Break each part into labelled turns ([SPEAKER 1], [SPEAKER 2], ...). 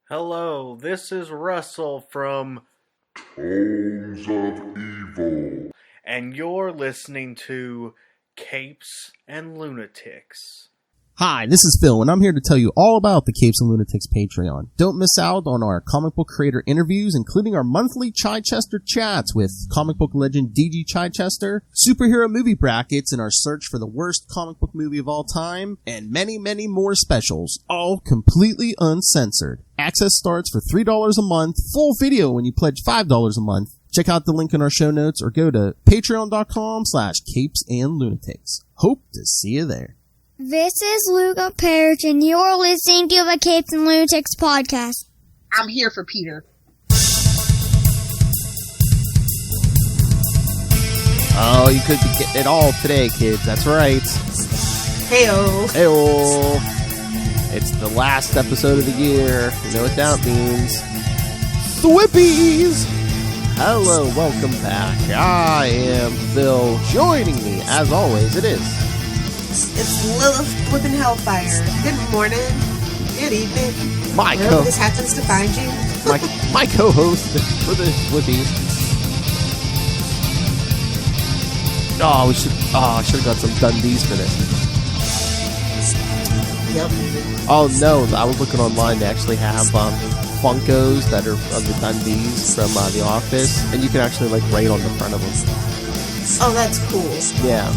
[SPEAKER 1] Hello, this is Russell from
[SPEAKER 2] Tones of Evil.
[SPEAKER 1] and you're listening to Capes and Lunatics.
[SPEAKER 3] Hi, this is Phil, and I'm here to tell you all about the Capes and Lunatics Patreon. Don't miss out on our comic book creator interviews, including our monthly Chichester chats with comic book legend D.G. Chichester, superhero movie brackets in our search for the worst comic book movie of all time, and many, many more specials, all completely uncensored. Access starts for $3 a month, full video when you pledge $5 a month. Check out the link in our show notes or go to patreon.com/capesandlunatics. Hope to see you there.
[SPEAKER 4] This is Luca Perich, and you're listening to the Capes and Lunatics podcast.
[SPEAKER 5] I'm here for Peter.
[SPEAKER 3] Oh, you could be getting it all today, kids. That's right.
[SPEAKER 5] Heyo.
[SPEAKER 3] Heyo. It's the last episode of the year. You know what that means. Thwippies! Hello, welcome back. I am Phil. Joining me, as always, it is...
[SPEAKER 5] It's Lilith flipping hellfire. Good morning. Good evening.
[SPEAKER 3] Wherever
[SPEAKER 5] this happens to find you.
[SPEAKER 3] my co-host for the Thwippies. Oh, I should have got some Dundees for this.
[SPEAKER 5] Yep.
[SPEAKER 3] Oh no, I was looking online. They actually have Funkos that are of the Dundees from The Office, and you can actually write on the front of them.
[SPEAKER 5] Oh, that's cool.
[SPEAKER 3] Yeah.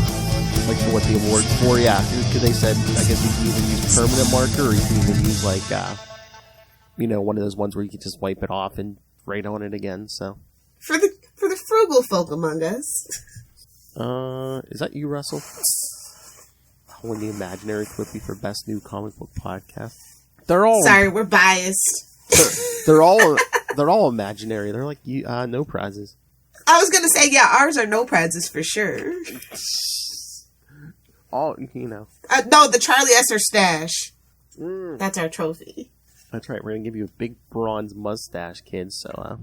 [SPEAKER 3] For what the award's for, yeah. Because they said, I guess you can either use permanent marker or you can even use, one of those ones where you can just wipe it off and write on it again, so.
[SPEAKER 5] For the frugal folk among us.
[SPEAKER 3] Is that you, Russell? Won the imaginary Thwippy for best new comic book podcast. They're all...
[SPEAKER 5] Sorry, we're biased.
[SPEAKER 3] They're all imaginary. They're no prizes.
[SPEAKER 5] I was gonna say, yeah, ours are no prizes for sure.
[SPEAKER 3] No,
[SPEAKER 5] the Charlie Esser stash. That's our trophy.
[SPEAKER 3] That's right. We're going to give you a big bronze mustache, kids. So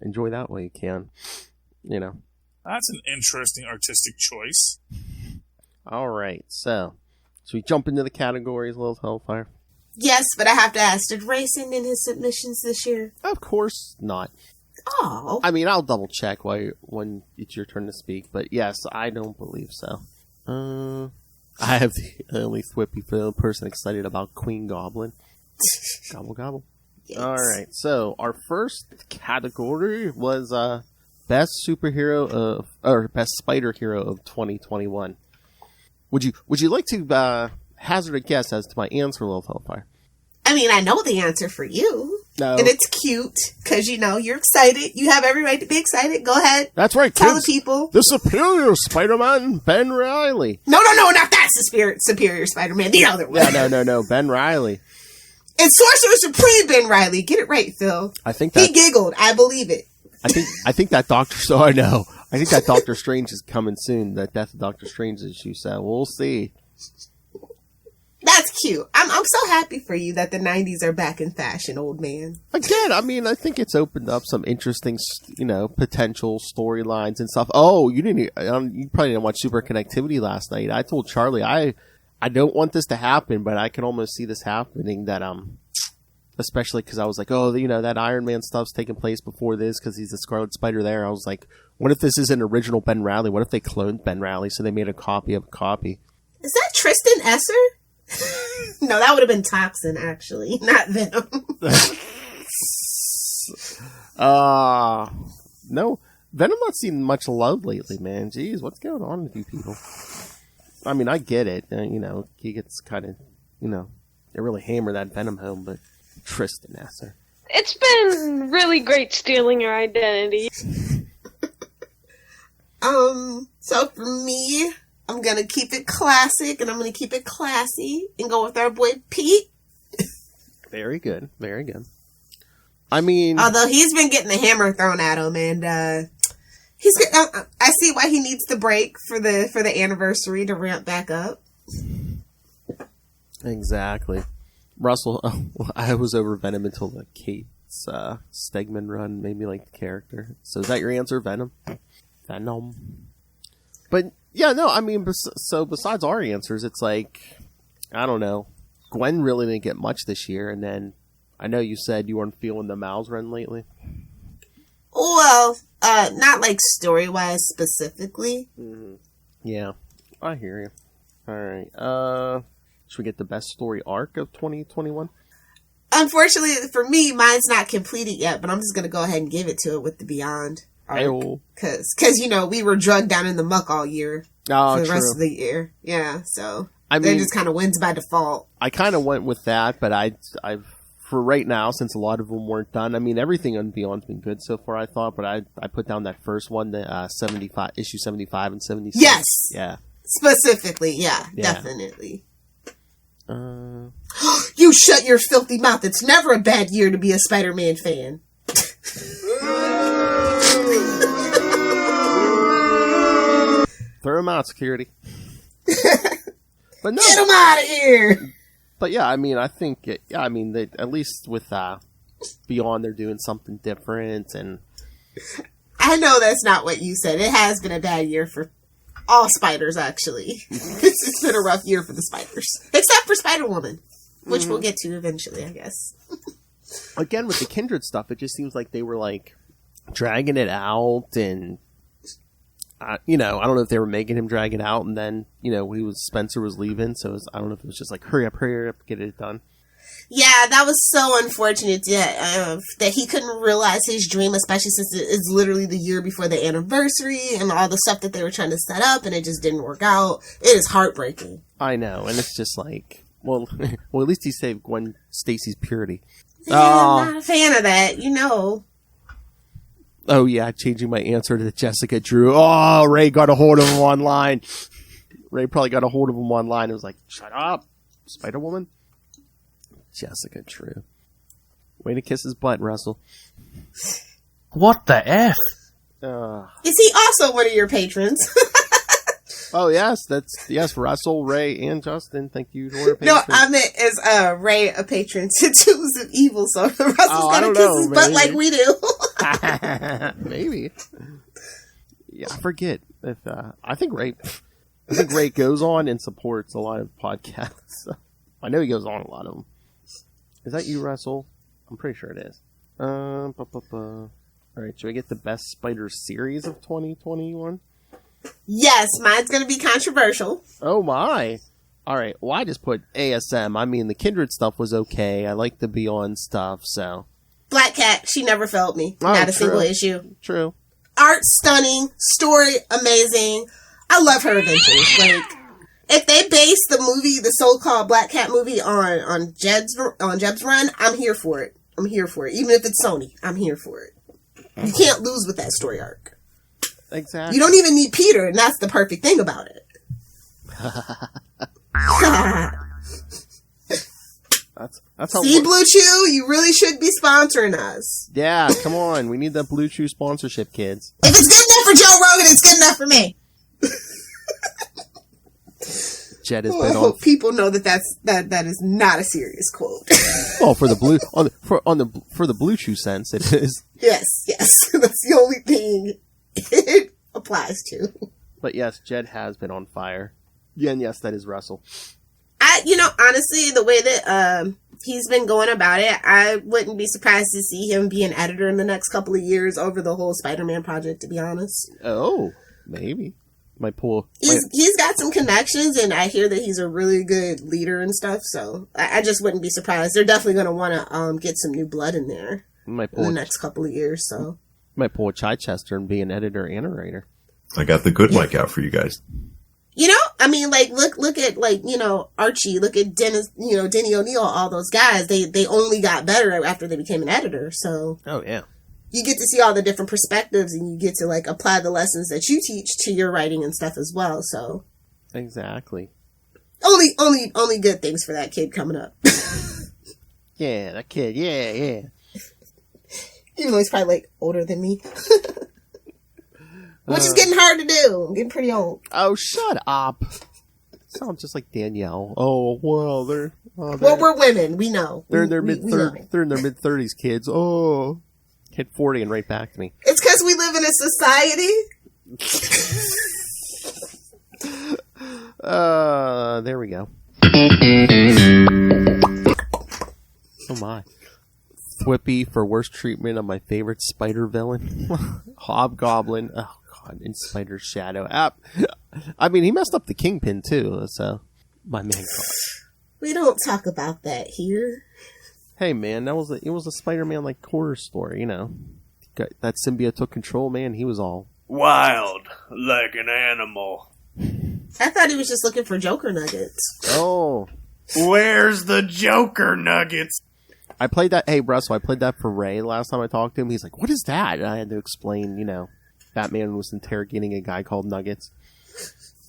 [SPEAKER 3] enjoy that while you can.
[SPEAKER 6] That's an interesting artistic choice.
[SPEAKER 3] All right. So we jump into the categories, Little Hellfire?
[SPEAKER 5] Yes, but I have to ask, did Ray send in his submissions this year?
[SPEAKER 3] Of course not.
[SPEAKER 5] Oh.
[SPEAKER 3] I mean, I'll double check when it's your turn to speak. But yes, I don't believe so. I have the only Thwippy person excited about Queen Goblin. Gobble, gobble. Yes. Alright, so our first category was best superhero or best spider hero of 2021. Would you like to hazard a guess as to my answer, Little Hellfire?
[SPEAKER 5] I mean, I know the answer for you.
[SPEAKER 3] No.
[SPEAKER 5] And it's cute, because, you're excited. You have every right to be excited. Go ahead.
[SPEAKER 3] That's right,
[SPEAKER 5] Tell
[SPEAKER 3] kids.
[SPEAKER 5] the people.
[SPEAKER 3] The superior Spider-Man, Ben Reilly.
[SPEAKER 5] No, not that superior Spider-Man. The other one.
[SPEAKER 3] Yeah, no, Ben Reilly.
[SPEAKER 5] And Sorcerer Supreme Ben Reilly. Get it right, Phil.
[SPEAKER 3] I think
[SPEAKER 5] he giggled. I believe it.
[SPEAKER 3] I think that Doctor... So I know. I think that Doctor Strange is coming soon. That Death of Doctor Strange issue, so we'll see.
[SPEAKER 5] That's cute. I'm so happy for you that the 90s are back in fashion, old man.
[SPEAKER 3] Again, I mean, I think it's opened up some interesting, potential storylines and stuff. Oh, you probably didn't watch Super Connectivity last night. I told Charlie, I don't want this to happen, but I can almost see this happening. That especially because I was like, oh, that Iron Man stuff's taking place before this because he's the Scarlet Spider there. I was like, what if this isn't original Ben Reilly? What if they cloned Ben Reilly so they made a copy of a copy?
[SPEAKER 5] Is that Tristan Esser? No, that would have been Toxin, actually, not Venom.
[SPEAKER 3] No, Venom not seen much love lately, man. Jeez, what's going on with you people? I mean, I get it. He gets kind of, they really hammer that Venom home, but Tristan Esser.
[SPEAKER 7] It's been really great stealing your identity.
[SPEAKER 5] So for me, I'm going to keep it classic, and I'm going to keep it classy, and go with our boy Pete.
[SPEAKER 3] Very good. Very good. I mean...
[SPEAKER 5] Although he's been getting the hammer thrown at him, and I see why he needs the break for the anniversary to ramp back up.
[SPEAKER 3] Exactly. Russell, I was over Venom until the Kate's Stegman run made me like the character. So is that your answer, Venom? Venom. But... yeah, no, I mean, so besides our answers, it's like, I don't know. Gwen really didn't get much this year, and then I know you said you weren't feeling the Miles run lately.
[SPEAKER 5] Well, not like story-wise specifically.
[SPEAKER 3] Mm-hmm. Yeah, I hear you. All right. Should we get the best story arc of 2021?
[SPEAKER 5] Unfortunately, for me, mine's not completed yet, but I'm just going to go ahead and give it to it with the Beyond arc. Because, we were drugged down in the muck all year. For the rest of the year. Yeah, so they just kind of wins by default.
[SPEAKER 3] I kind of went with that, but I've for right now, since a lot of them weren't done, I mean, everything on Beyond's been good so far, I thought, but I put down that first one, the 75, issue 75 and 76.
[SPEAKER 5] Yes!
[SPEAKER 3] Yeah.
[SPEAKER 5] Specifically, yeah. Definitely. You shut your filthy mouth. It's never a bad year to be a Spider-Man fan.
[SPEAKER 3] Throw him out, security. But no.
[SPEAKER 5] Get him out of here!
[SPEAKER 3] But yeah, I mean, I think, they, at least with Beyond, they're doing something different, and...
[SPEAKER 5] I know that's not what you said. It has been a bad year for all spiders, actually. It's been a rough year for the spiders. Except for Spider-Woman, which we'll get to eventually, I guess.
[SPEAKER 3] Again, with the Kindred stuff, it just seems like they were, dragging it out, and... I don't know if they were making him drag it out, and then, Spencer was leaving, so I don't know if it was just hurry up, get it done.
[SPEAKER 5] Yeah, that was so unfortunate that he couldn't realize his dream, especially since it's literally the year before the anniversary and all the stuff that they were trying to set up, and it just didn't work out. It is heartbreaking.
[SPEAKER 3] I know, and it's just well, at least he saved Gwen Stacy's purity.
[SPEAKER 5] Yeah, I'm not a fan of that,
[SPEAKER 3] Oh, yeah, changing my answer to Jessica Drew. Oh, Ray got a hold of him online. Ray probably got a hold of him online. It was like, shut up, Spider-Woman. Jessica Drew. Way to kiss his butt, Russell.
[SPEAKER 8] What the F?
[SPEAKER 5] Is he also one of your patrons?
[SPEAKER 3] Oh, yes, yes, Russell, Ray, and Justin. Thank you to our patrons.
[SPEAKER 5] No, I meant is Ray a patron to Tools of Evil, so Russell's gotta kiss his butt like we do.
[SPEAKER 3] Maybe. Yeah, I forget. I think Ray goes on and supports a lot of podcasts. I know he goes on a lot of them. Is that you, Russell? I'm pretty sure it is. All right, should we get the best Spider series of 2021?
[SPEAKER 5] Yes, mine's going to be controversial.
[SPEAKER 3] Oh my. All right, well, I just put ASM. I mean, the Kindred stuff was okay. I like the Beyond stuff, so.
[SPEAKER 5] Black Cat, she never failed me. Not a single issue.
[SPEAKER 3] True.
[SPEAKER 5] Art stunning, story amazing. I love her adventures. If they base the movie, the so-called Black Cat movie, on Jeb's run, I'm here for it. I'm here for it. Even if it's Sony, I'm here for it. You can't lose with that story arc.
[SPEAKER 3] Exactly.
[SPEAKER 5] You don't even need Peter, and that's the perfect thing about it.
[SPEAKER 3] That's how.
[SPEAKER 5] See, Blue Chew, you really should be sponsoring us.
[SPEAKER 3] Yeah, come on. We need that Blue Chew sponsorship, kids.
[SPEAKER 5] If it's good enough for Joe Rogan, it's good enough for me.
[SPEAKER 3] Jed has
[SPEAKER 5] I
[SPEAKER 3] been
[SPEAKER 5] hope people know that is not a serious quote.
[SPEAKER 3] Well, for the blue for the Blue Chew sense, it is.
[SPEAKER 5] Yes, that's the only thing it applies to.
[SPEAKER 3] But yes, Jed has been on fire. Yeah, and yes, that is Russell.
[SPEAKER 5] Honestly, the way that he's been going about it, I wouldn't be surprised to see him be an editor in the next couple of years over the whole Spider-Man project, to be honest.
[SPEAKER 3] Oh, maybe.
[SPEAKER 5] He's got some connections, and I hear that he's a really good leader and stuff, so I just wouldn't be surprised. They're definitely going to want to get some new blood in there in the next couple of years, so.
[SPEAKER 3] Might pull a Chichester and be an editor and a writer.
[SPEAKER 2] I got the good mic out for you guys.
[SPEAKER 5] Look at Archie, look at Dennis, Denny O'Neil, all those guys, they only got better after they became an editor, so.
[SPEAKER 3] Oh, yeah.
[SPEAKER 5] You get to see all the different perspectives, and you get to apply the lessons that you teach to your writing and stuff as well, so.
[SPEAKER 3] Exactly.
[SPEAKER 5] Only good things for that kid coming up.
[SPEAKER 3] Yeah, that kid, yeah.
[SPEAKER 5] Even though he's probably older than me. Which is getting hard to do. I'm getting pretty old.
[SPEAKER 3] Oh, shut up. Sounds just like Danielle. Oh, well, they're
[SPEAKER 5] well, we're women. We know.
[SPEAKER 3] They're in their mid-30s, kids. Oh. Hit 40 and right back to me.
[SPEAKER 5] It's because we live in a society.
[SPEAKER 3] There we go. Oh, my. Thwippy for worst treatment of my favorite spider villain. Hobgoblin. Oh, God. In Spider's Shadow. I mean, he messed up the Kingpin, too. So, my man.
[SPEAKER 5] We don't talk about that here.
[SPEAKER 3] Hey, man, it was a Spider-Man, like, horror story, you know. That symbiote took control, man. He was all
[SPEAKER 1] wild, like an animal.
[SPEAKER 5] I thought he was just looking for Joker nuggets.
[SPEAKER 3] Oh.
[SPEAKER 1] Where's the Joker nuggets?
[SPEAKER 3] I played that. Hey, Russell, I played that for Ray last time I talked to him. He's like, what is that? And I had to explain, you know, Batman was interrogating a guy called Nuggets.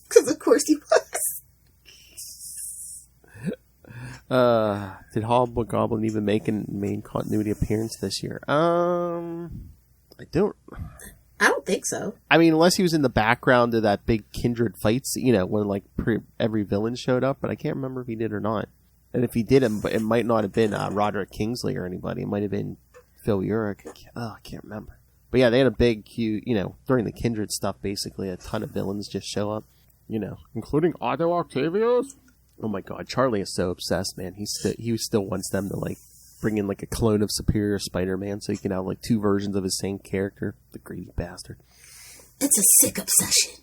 [SPEAKER 5] Because of course he was.
[SPEAKER 3] Did Hobgoblin even make a main continuity appearance this year? I don't think so. I mean, unless he was in the background of that big Kindred fights, you know, when like every villain showed up, but I can't remember if he did or not. And if he did, it might not have been Roderick Kingsley or anybody. It might have been Phil Urich. I can't remember. But yeah, they had a big, huge, you know, during the Kindred stuff, basically a ton of villains just show up, you know, including Otto Octavius. Oh my God, Charlie is so obsessed, man. He still wants them to like bring in like a clone of Superior Spider-Man so he can have like two versions of his same character. The greedy bastard.
[SPEAKER 5] It's a sick obsession.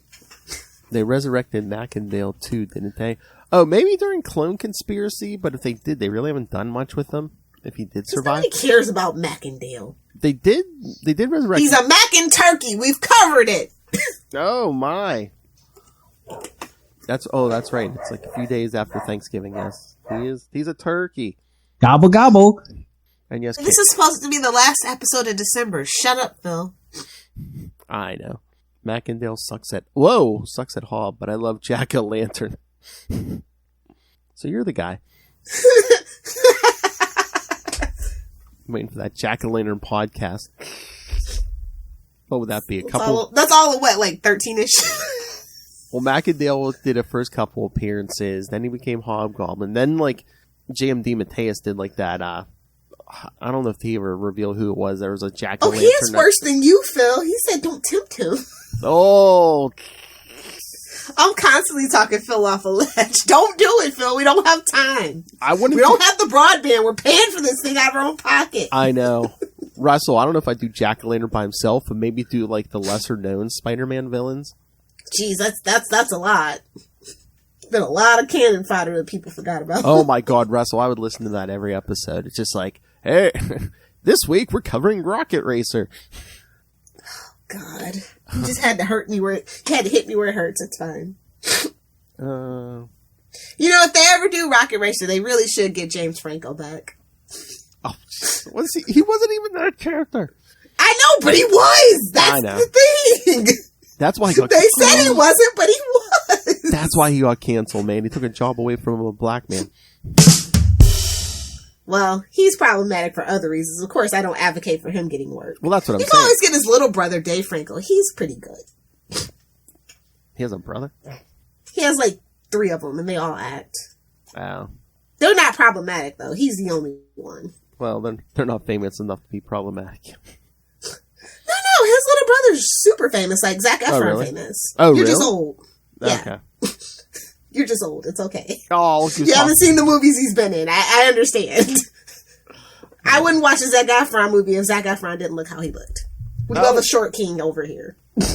[SPEAKER 3] They resurrected Macandale too, didn't they? Oh, maybe during Clone Conspiracy, but if they did, they really haven't done much with them. If he did survive.
[SPEAKER 5] Nobody cares about Macandale.
[SPEAKER 3] They did resurrect.
[SPEAKER 5] He's a Mac and turkey. We've covered it.
[SPEAKER 3] Oh my. That's right. It's like a few days after Thanksgiving, yes. He's a turkey.
[SPEAKER 9] Gobble gobble.
[SPEAKER 3] And yes,
[SPEAKER 5] this is supposed to be the last episode of December. Shut up, Phil.
[SPEAKER 3] I know. Macandale sucks at Hob, but I love Jack-o'-lantern. So you're the guy. I'm waiting for that Jack-o'-lantern podcast. What would that be?
[SPEAKER 5] That's all what, like 13-ish?
[SPEAKER 3] Well, Macandale did a first couple appearances, then he became Hobgoblin, then like JMD Mateus did like that, I don't know if he ever revealed who it was. There was a Jack-o'-lantern.
[SPEAKER 5] Oh, he is worse than you, Phil. He said don't tempt him.
[SPEAKER 3] Oh.
[SPEAKER 5] I'm constantly talking Phil off a ledge. Don't do it, Phil. We don't have time. We don't have the broadband. We're paying for this thing out of our own pocket.
[SPEAKER 3] I know. Russell, I don't know if I do Jack-o'-lantern by himself, but maybe do like the lesser known Spider-Man villains.
[SPEAKER 5] Jeez, that's a lot. There's been a lot of cannon fodder that people forgot about.
[SPEAKER 3] Oh my God, Russell, I would listen to that every episode. It's just like, hey, this week we're covering Rocket Racer.
[SPEAKER 5] God, you just had to hit me where it hurts. It's fine. You know, if they ever do Rocket Racer, they really should get James Franco back.
[SPEAKER 3] Oh, he wasn't even that character.
[SPEAKER 5] I know, but he was. That's the thing.
[SPEAKER 3] That's why he got.
[SPEAKER 5] They said he wasn't, but he was.
[SPEAKER 3] That's why he got canceled, man. He took a job away from a black man.
[SPEAKER 5] Well, he's problematic for other reasons. Of course, I don't advocate for him getting work.
[SPEAKER 3] Well, that's what I'm saying.
[SPEAKER 5] You can always get his little brother, Dave Franco. He's pretty good.
[SPEAKER 3] He has a brother?
[SPEAKER 5] He has like 3 of them, and they all act.
[SPEAKER 3] Wow.
[SPEAKER 5] They're not problematic, though. He's the only one.
[SPEAKER 3] Well, they're not famous enough to be problematic.
[SPEAKER 5] No, his little brother's super famous, like Zac Efron famous.
[SPEAKER 3] Oh,
[SPEAKER 5] You're
[SPEAKER 3] really?
[SPEAKER 5] just old. Yeah.
[SPEAKER 3] Okay.
[SPEAKER 5] You're just old. It's okay.
[SPEAKER 3] Oh,
[SPEAKER 5] you haven't seen the movies he's been in. I understand. I wouldn't watch a Zac Efron movie if Zac Efron didn't look how he looked. We love a short king over here.
[SPEAKER 3] We're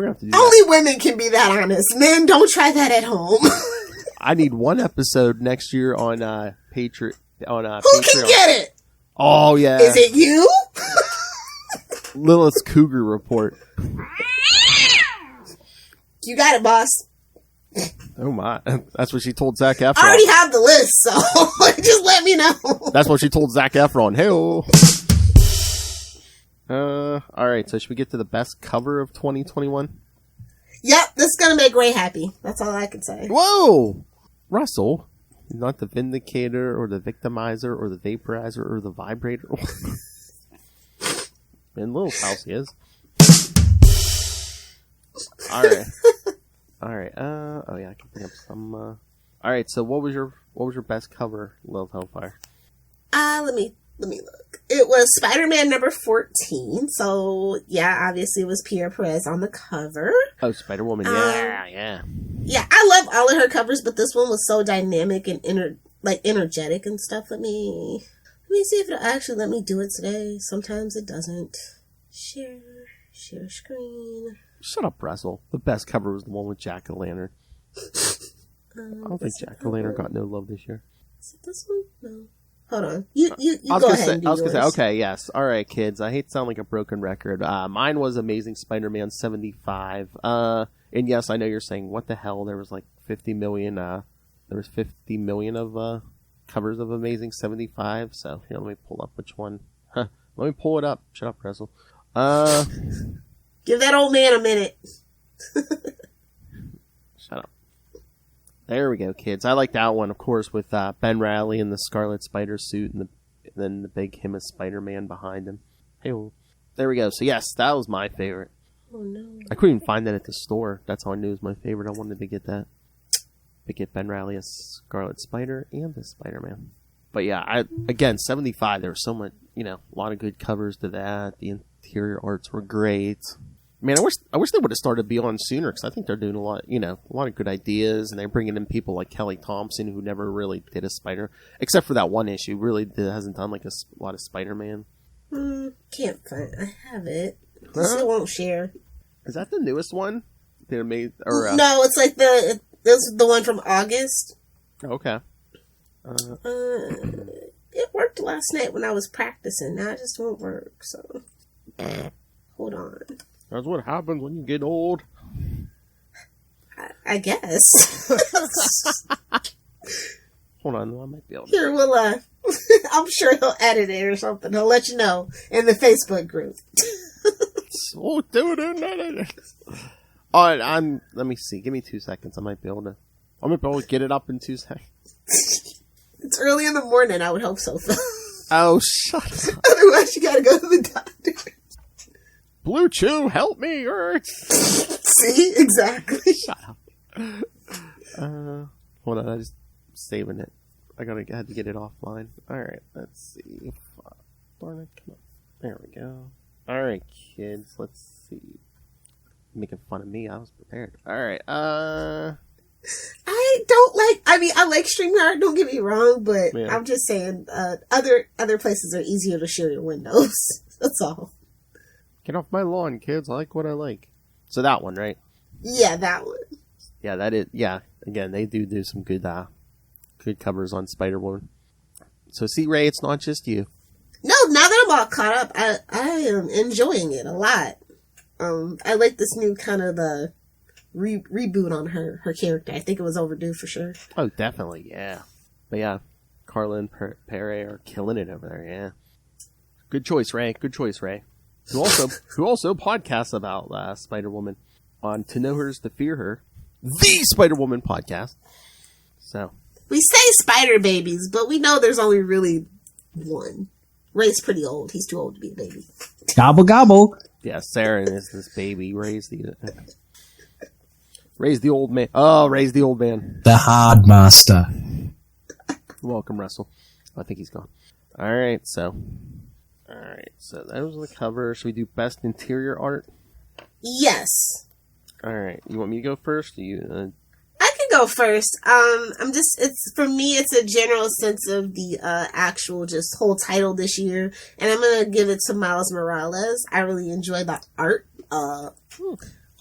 [SPEAKER 3] gonna have to do
[SPEAKER 5] Only women can be that honest. Men, don't try that at home.
[SPEAKER 3] I need one episode next year on Patreon.
[SPEAKER 5] Who can get it?
[SPEAKER 3] Oh yeah.
[SPEAKER 5] Is it you?
[SPEAKER 3] Lilith's Cougar Report.
[SPEAKER 5] You got it, boss.
[SPEAKER 3] Oh my. That's what she told Zac Efron.
[SPEAKER 5] I already have the list, so just let me know.
[SPEAKER 3] That's what she told Zac Efron. Hey-o. Alright, so should we get to the best cover of 2021?
[SPEAKER 5] Yep, this is gonna make Ray happy. That's all I can say.
[SPEAKER 3] Whoa! Russell, not the Vindicator, or the Victimizer, or the Vaporizer, or the Vibrator. In Little's house he is. Alright. Oh yeah, I can bring up some, Alright, so what was your best cover, Lilith Hellfire?
[SPEAKER 5] Let me look. It was Spider-Man number 14. So, yeah, obviously it was Pierre Perez on the cover.
[SPEAKER 3] Oh, Spider-Woman. Yeah.
[SPEAKER 5] Yeah, I love all of her covers, but this one was so dynamic and energetic and stuff. Let me see if it'll actually let me do it today. Sometimes it doesn't. Share screen.
[SPEAKER 9] Shut up, Russell. The best cover was the one with Jack-o'-lantern. I don't think Jack-o'-lantern got no love this year.
[SPEAKER 5] Is it this one? No. Hold on. You
[SPEAKER 9] I was
[SPEAKER 5] go
[SPEAKER 9] gonna
[SPEAKER 5] ahead
[SPEAKER 9] say,
[SPEAKER 5] and do
[SPEAKER 9] I was going to say,
[SPEAKER 5] yours.
[SPEAKER 9] okay, yes. All right, kids. I hate to sound like a broken record. Mine was Amazing Spider-Man 75. And yes, I know you're saying, what the hell? There was like 50 million, there was 50 million of covers of Amazing 75. So, here, let me pull up which one. Let me pull it up. Shut up, Russell.
[SPEAKER 5] Give that old man a minute.
[SPEAKER 9] Shut up. There we go, kids. I like that one, of course, with Ben Reilly in the Scarlet Spider suit and then the big him as Spider-Man behind him. Hey, well, there we go. So, yes, that was my favorite.
[SPEAKER 5] Oh, no.
[SPEAKER 9] I couldn't even find that at the store. That's how I knew it was my favorite. I wanted to get that. To get Ben Reilly as Scarlet Spider and the Spider-Man. But yeah, again, 75, there was so much, a lot of good covers to that. The interior arts were great. Man, I wish they would have started Beyond sooner, because I think they're doing a lot of good ideas, and they're bringing in people like Kelly Thompson, who never really did a Spider, except for that one issue. Really hasn't done like a lot of Spider-Man.
[SPEAKER 5] Can't find. I have it. Still won't share.
[SPEAKER 9] Is that the newest one? They made
[SPEAKER 5] no, it's like this is the one from August.
[SPEAKER 9] Okay.
[SPEAKER 5] It worked last night when I was practicing. Now it just won't work. So hold on.
[SPEAKER 9] That's what happens when you get old.
[SPEAKER 5] I guess.
[SPEAKER 9] Hold on, I might be able to.
[SPEAKER 5] Here, we'll, I'm sure he'll edit it or something. He'll let you know in the Facebook group.
[SPEAKER 9] Oh, do it. Alright, let me see. Give me 2 seconds. I might be able to get it up in 2 seconds.
[SPEAKER 5] It's early in the morning. I would hope so, Phil.
[SPEAKER 9] Oh, shut up.
[SPEAKER 5] Otherwise, you gotta go to the doctor.
[SPEAKER 9] Blue Chew, help me!
[SPEAKER 5] See? Exactly.
[SPEAKER 9] Shut up. Hold on, I'm just saving it. I had to get it offline. Alright, let's see. Darn it, come on. There we go. Alright, kids, let's see. Making fun of me, I was prepared. Alright, I
[SPEAKER 5] like StreamYard, don't get me wrong, but
[SPEAKER 9] yeah.
[SPEAKER 5] I'm just saying, other places are easier to share your windows. That's all.
[SPEAKER 9] Get off my lawn, kids. I like what I like. So that one, right?
[SPEAKER 5] Yeah, that one.
[SPEAKER 9] Yeah, that is. Yeah, again, they do some good covers on Spider-Woman. So see, Ray, it's not just you.
[SPEAKER 5] No, now that I'm all caught up, I am enjoying it a lot. I like this new kind of reboot on her character. I think it was overdue for sure.
[SPEAKER 9] Oh, definitely, yeah. But yeah, Carla and Perich are killing it over there. Yeah, good choice, Ray. Good choice, Ray. Who also podcasts about Spider-Woman on To Know Her's to Fear Her, the Spider-Woman podcast. So
[SPEAKER 5] we say Spider Babies, but we know there's only really one. Ray's pretty old. He's too old to be a baby.
[SPEAKER 8] Gobble gobble.
[SPEAKER 9] yeah, Saren is this baby. Ray's the old man. Oh, Ray's the old man.
[SPEAKER 8] The hard master.
[SPEAKER 9] Welcome, Russell. I think he's gone. All right, so that was the cover. Should we do best interior art?
[SPEAKER 5] Yes.
[SPEAKER 9] All right, you want me to go first? Or you?
[SPEAKER 5] I can go first. For me, it's a general sense of the actual just whole title this year, and I'm gonna give it to Miles Morales. I really enjoy the art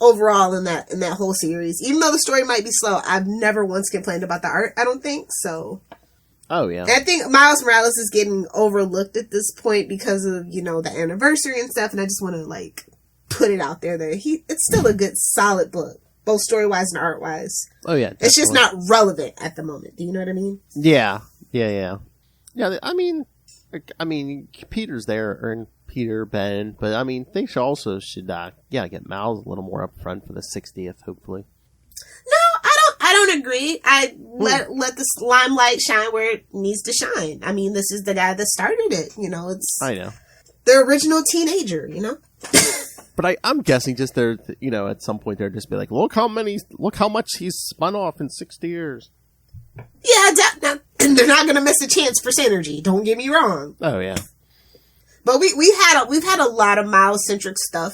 [SPEAKER 5] overall in that whole series. Even though the story might be slow, I've never once complained about the art. I don't think so.
[SPEAKER 9] Oh yeah.
[SPEAKER 5] And I think Miles Morales is getting overlooked at this point because of the anniversary and stuff, and I just want to put it out there that it's still a good solid book, both story wise and art wise.
[SPEAKER 9] Oh yeah, definitely.
[SPEAKER 5] It's just not relevant at the moment. Do you know what I mean?
[SPEAKER 9] Yeah. I mean, Peter's there, or Peter, Ben, but I mean, they should get Miles a little more up front for the 60th, hopefully.
[SPEAKER 5] No, I don't agree. I let the limelight shine where it needs to shine. I mean, this is the guy that started it.
[SPEAKER 9] I know.
[SPEAKER 5] The original teenager.
[SPEAKER 9] But I'm guessing just they're, at some point they'll just be like, look how much he's spun off in 60 years.
[SPEAKER 5] Yeah, they're not going to miss a chance for synergy. Don't get me wrong.
[SPEAKER 9] Oh yeah.
[SPEAKER 5] But we've had a lot of Miles centric stuff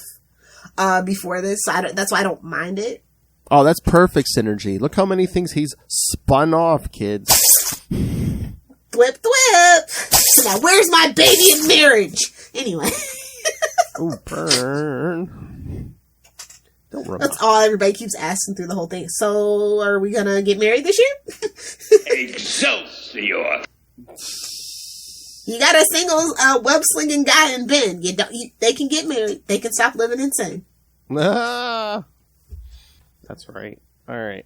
[SPEAKER 5] before this, so that's why I don't mind it.
[SPEAKER 9] Oh, that's perfect synergy. Look how many things he's spun off, kids.
[SPEAKER 5] Thwip. So now, where's my baby in marriage? Anyway.
[SPEAKER 9] Ooh, burn. Don't run.
[SPEAKER 5] That's all everybody keeps asking through the whole thing. So, are we gonna get married this year?
[SPEAKER 1] Excelsior!
[SPEAKER 9] Mm-hmm.
[SPEAKER 5] You got a single web-slinging guy in Ben. They can get married. They can stop living insane.
[SPEAKER 9] That's right. All right.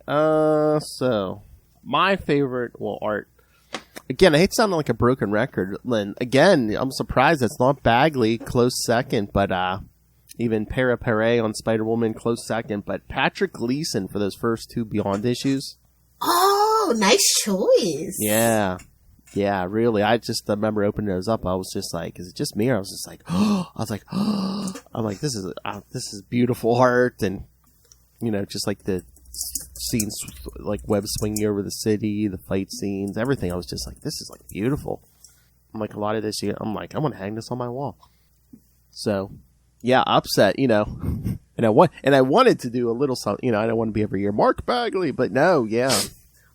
[SPEAKER 9] So my favorite, art. Again, I hate sounding like a broken record, Lynn. Again, I'm surprised it's not Bagley, close second, but even Perich on Spider-Woman, close second. But Patrick Gleason for those first 2 Beyond issues.
[SPEAKER 5] Oh, nice choice.
[SPEAKER 9] Yeah, really. I just remember opening those up. I was just like, is it just me? Or I was just like, I'm like, this is beautiful art, and just like the scenes, like web swinging over the city, the fight scenes, everything. I was just like, this is like beautiful. I'm like, a lot of this year, I'm like, I want to hang this on my wall. So, yeah, upset, and I wanted to do a little something, I don't want to be every year Mark Bagley, but no, yeah.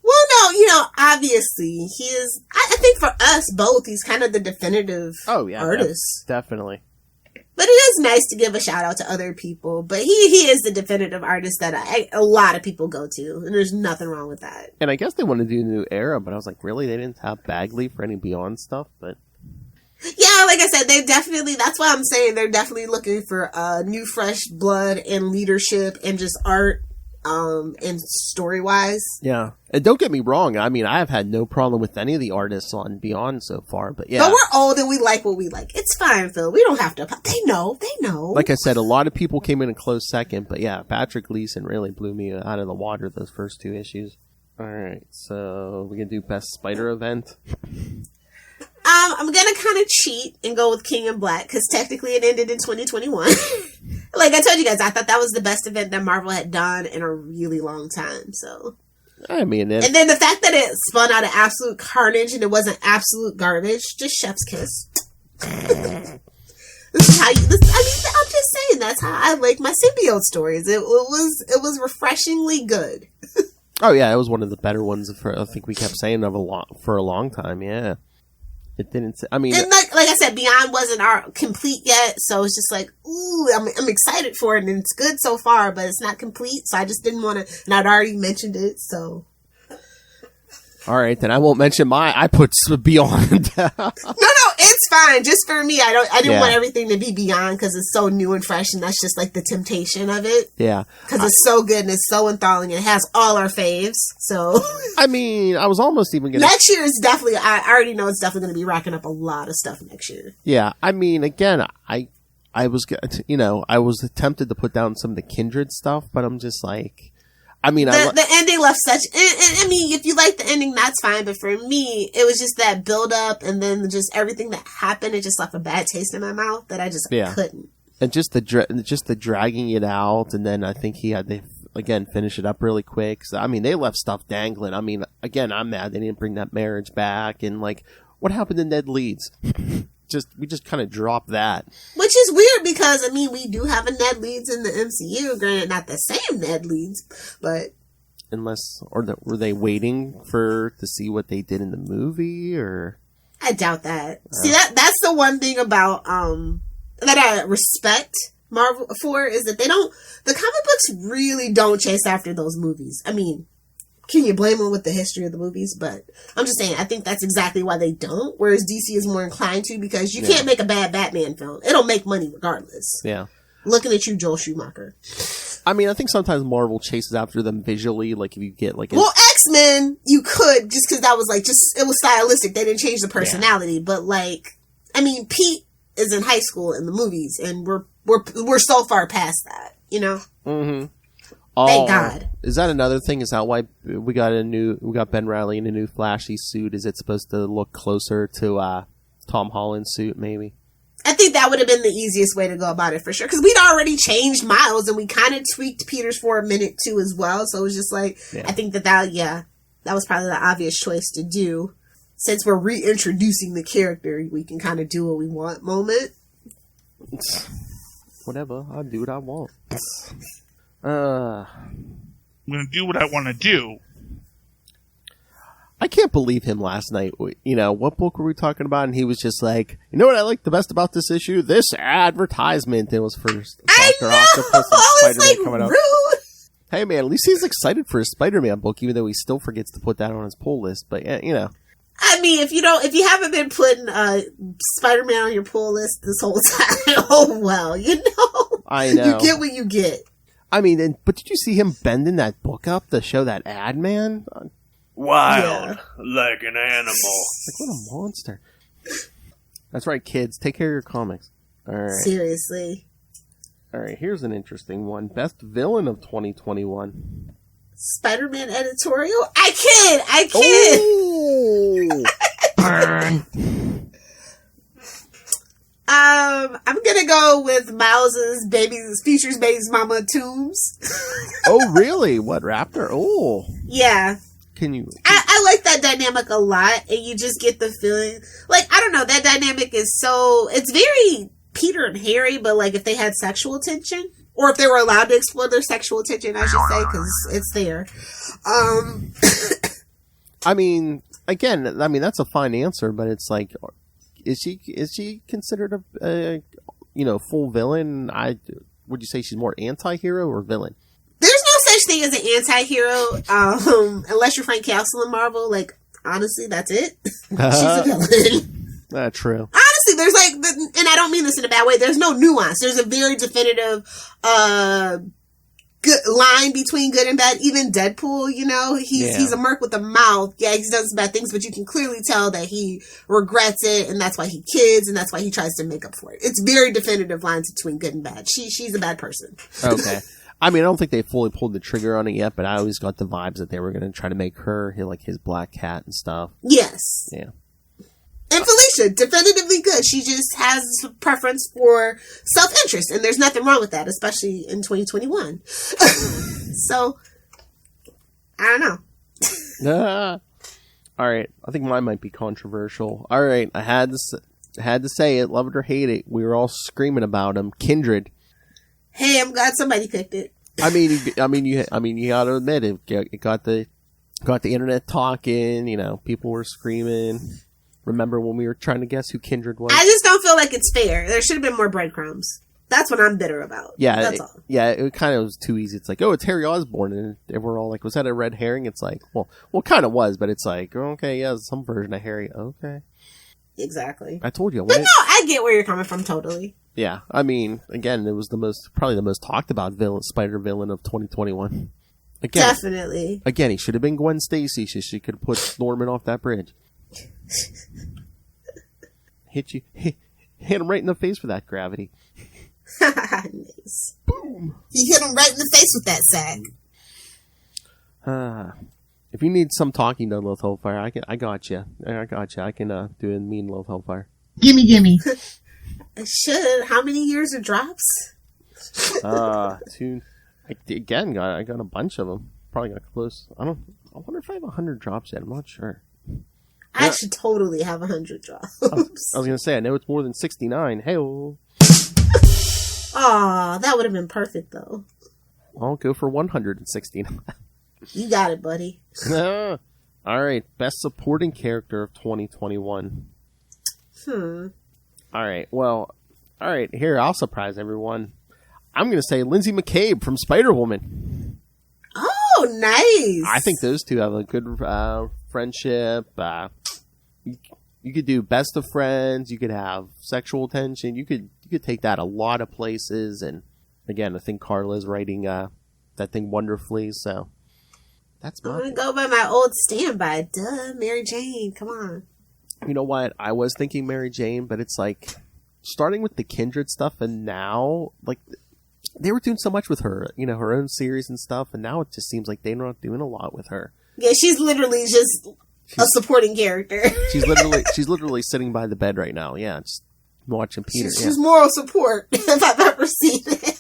[SPEAKER 5] Well, no, obviously he is. I think for us both, he's kind of the definitive artist.
[SPEAKER 9] Definitely.
[SPEAKER 5] But it is nice to give a shout out to other people. But he is the definitive artist that a lot of people go to, and there's nothing wrong with that.
[SPEAKER 9] And I guess they want to do a new era, but I was like, really, they didn't have Bagley for any Beyond stuff, but.
[SPEAKER 5] Yeah, like I said, that's why I'm saying they're definitely looking for new fresh blood and leadership and just art, and story-wise.
[SPEAKER 9] Yeah. And don't get me wrong, I mean, I have had no problem with any of the artists on Beyond so far, but yeah.
[SPEAKER 5] But we're old and we like what we like. It's fine, Phil. We don't have to. They know.
[SPEAKER 9] Like I said, a lot of people came in a close second, but yeah, Patrick Gleason really blew me out of the water those first 2 issues. Alright, so we can do Best Spider Event.
[SPEAKER 5] I'm gonna kind of cheat and go with King in Black, because technically it ended in 2021. Like I told you guys, I thought that was the best event that Marvel had done in a really long time, so.
[SPEAKER 9] I mean,
[SPEAKER 5] and then the fact that it spun out of absolute carnage and it wasn't absolute garbage, just chef's kiss. This is how I'm just saying, that's how I like my symbiote stories. It was refreshingly good.
[SPEAKER 9] Oh yeah, it was one of the better ones I think we kept saying for a long time, yeah. It didn't. I mean,
[SPEAKER 5] and like I said, Beyond wasn't complete yet, so it's just like, ooh, I'm excited for it, and it's good so far, but it's not complete, so I just didn't want to. And I'd already mentioned it, so.
[SPEAKER 9] All right, then I won't mention I put Beyond.
[SPEAKER 5] No, it's fine. Just for me, I didn't want everything to be Beyond because it's so new and fresh, and that's just like the temptation of it.
[SPEAKER 9] Yeah,
[SPEAKER 5] because it's so good and it's so enthralling. And it has all our faves. So,
[SPEAKER 9] I mean, I was almost even gonna.
[SPEAKER 5] Next year is definitely. I already know it's definitely going to be racking up a lot of stuff next year.
[SPEAKER 9] Yeah, I mean, again, I was, I was tempted to put down some of the Kindred stuff, but I'm just like. I mean,
[SPEAKER 5] the ending left such. I mean, if you like the ending, that's fine. But for me, it was just that build up, and then just everything that happened. It just left a bad taste in my mouth that I just couldn't.
[SPEAKER 9] And just the dragging it out, and then I think he had to again finish it up really quick. So, I mean, they left stuff dangling. I mean, again, I'm mad they didn't bring that marriage back, and like, what happened to Ned Leeds? We just kind of dropped that.
[SPEAKER 5] Which is weird because, I mean, we do have a Ned Leeds in the MCU. Granted, not the same Ned Leeds, but...
[SPEAKER 9] Were they waiting to see what they did in the movie, or...
[SPEAKER 5] I doubt that. See, that's the one thing about, that I respect Marvel for, is that the comic books really don't chase after those movies. I mean... Can you blame them with the history of the movies? But I'm just saying, I think that's exactly why they don't. Whereas DC is more inclined to, because you can't make a bad Batman film. It'll make money regardless.
[SPEAKER 9] Yeah.
[SPEAKER 5] Looking at you, Joel Schumacher.
[SPEAKER 9] I mean, I think sometimes Marvel chases after them visually. Like if you get like,
[SPEAKER 5] well, X-Men, you could, just because that was like, it was stylistic. They didn't change the personality. Yeah. But like, I mean, Pete is in high school in the movies, and we're so far past that, you know?
[SPEAKER 9] Mm-hmm.
[SPEAKER 5] Thank God.
[SPEAKER 9] Is that another thing? Is that why we got Ben Reilly in a new flashy suit? Is it supposed to look closer to Tom Holland's suit, maybe?
[SPEAKER 5] I think that would have been the easiest way to go about it for sure. Because we'd already changed Miles, and we kind of tweaked Peter's for a minute too as well. So it was just like, I think that was probably the obvious choice to do. Since we're reintroducing the character, we can kind of do what we want moment.
[SPEAKER 9] Whatever, I'll do what I want.
[SPEAKER 6] I'm going to do what I want to do.
[SPEAKER 9] I can't believe him last night. You know, what book were we talking about? And he was just like, you know what I like the best about this issue? This advertisement. It was for Dr. Octopus and Spider-Man coming out.
[SPEAKER 5] Rude.
[SPEAKER 9] Hey, man, at least he's excited for his Spider-Man book, even though he still forgets to put that on his pull list. But, yeah, you know.
[SPEAKER 5] I mean, if you haven't been putting Spider-Man on your pull list this whole time, oh well, you know.
[SPEAKER 9] I know.
[SPEAKER 5] You get what you get.
[SPEAKER 9] I mean, but did you see him bending that book up to show that ad, man?
[SPEAKER 1] Wild, like an animal.
[SPEAKER 9] Like, what a monster. That's right, kids. Take care of your comics. All right.
[SPEAKER 5] Seriously.
[SPEAKER 9] All right, here's an interesting one. Best villain of 2021.
[SPEAKER 5] Spider-Man editorial? I kid!
[SPEAKER 9] Oh! Burn.
[SPEAKER 5] I'm gonna go with Miles's Future's baby's mama Toombs.
[SPEAKER 9] Oh, really? What, Raptor? Oh.
[SPEAKER 5] Yeah.
[SPEAKER 9] Can you...
[SPEAKER 5] I like that dynamic a lot, and you just get the feeling, like, I don't know, that dynamic is it's very Peter and Harry, but like if they had sexual tension, or if they were allowed to explore their sexual tension, I should say, because it's there.
[SPEAKER 9] I mean, again, that's a fine answer, but it's like, is she considered a full villain? Would you say she's more anti-hero or villain?
[SPEAKER 5] There's no such thing as an anti-hero, unless you're Frank Castle in Marvel. Like, honestly, that's it. She's a villain.
[SPEAKER 9] That's true.
[SPEAKER 5] Honestly, there's like, and I don't mean this in a bad way, there's no nuance. There's a very definitive good line between good and bad. Even Deadpool, you know, he's a merc with a mouth. Yeah, he does bad things, but you can clearly tell that he regrets it, and that's why he kids, and that's why he tries to make up for it. It's very definitive lines between good and bad. She's a bad person. Okay.
[SPEAKER 9] I mean, I don't think they fully pulled the trigger on it yet, but I always got the vibes that they were going to try to make her like his black cat and stuff.
[SPEAKER 5] Yes.
[SPEAKER 9] Yeah.
[SPEAKER 5] And Felicia, definitively good. She just has a preference for self-interest, and there's nothing wrong with that, especially in 2021. So, I don't know.
[SPEAKER 9] All right. I think mine might be controversial. All right. I had to say it. Love it or hate it. We were all screaming about him. Kindred.
[SPEAKER 5] Hey, I'm glad somebody picked it.
[SPEAKER 9] I mean, you got to admit it got the internet talking. You know, people were screaming. Remember when we were trying to guess who Kindred was?
[SPEAKER 5] I just don't feel like it's fair. There should have been more breadcrumbs. That's what I'm bitter about.
[SPEAKER 9] Yeah,
[SPEAKER 5] that's all.
[SPEAKER 9] Yeah, it kind of was too easy. It's like, oh, it's Harry Osborn, and we're all like, was that a red herring? It's like, well, it kind of was, but it's like, okay, yeah, some version of Harry. Okay,
[SPEAKER 5] exactly.
[SPEAKER 9] I told you.
[SPEAKER 5] But no, I get where you're coming from totally.
[SPEAKER 9] Yeah, I mean, again, it was probably the most talked about spider villain of 2021. Again,
[SPEAKER 5] definitely.
[SPEAKER 9] Again, he should have been Gwen Stacy. She could have put Norman off that bridge. Hit him right in the face with that gravity.
[SPEAKER 5] Nice. Boom. You hit him right in the face with that sack.
[SPEAKER 9] If you need some talking done, Lilith Hellfire, I got you. I can do a mean Lilith Hellfire.
[SPEAKER 10] Gimme.
[SPEAKER 5] Should. How many years of drops?
[SPEAKER 9] Two. Again, I got a bunch of them. Probably got close. I wonder if I have 100 drops yet. I'm not sure.
[SPEAKER 5] I should totally have 100 drops.
[SPEAKER 9] I was going to say, I know it's more than 69. Hey-oh.
[SPEAKER 5] Aw, that would have been perfect, though.
[SPEAKER 9] I'll go for 169.
[SPEAKER 5] You got it, buddy.
[SPEAKER 9] All right. Best supporting character of 2021. All right. Well, all right. Here, I'll surprise everyone. I'm going to say Lindsay Mccabe from Spider-Woman.
[SPEAKER 5] Oh, nice.
[SPEAKER 9] I think those two have a good friendship. You could do best of friends. You could have sexual tension. You could take that a lot of places. And again, I think Carla's writing that thing wonderfully. So that's
[SPEAKER 5] I'm gonna go by my old standby. Duh, Mary Jane. Come on.
[SPEAKER 9] You know what? I was thinking Mary Jane, but it's like starting with the Kindred stuff, and now like they were doing so much with her, you know, her own series and stuff, and now it just seems like they're not doing a lot with her.
[SPEAKER 5] Yeah, she's literally just a supporting character.
[SPEAKER 9] she's literally sitting by the bed right now. Yeah, just watching Peter.
[SPEAKER 5] She's moral support if I've ever seen it.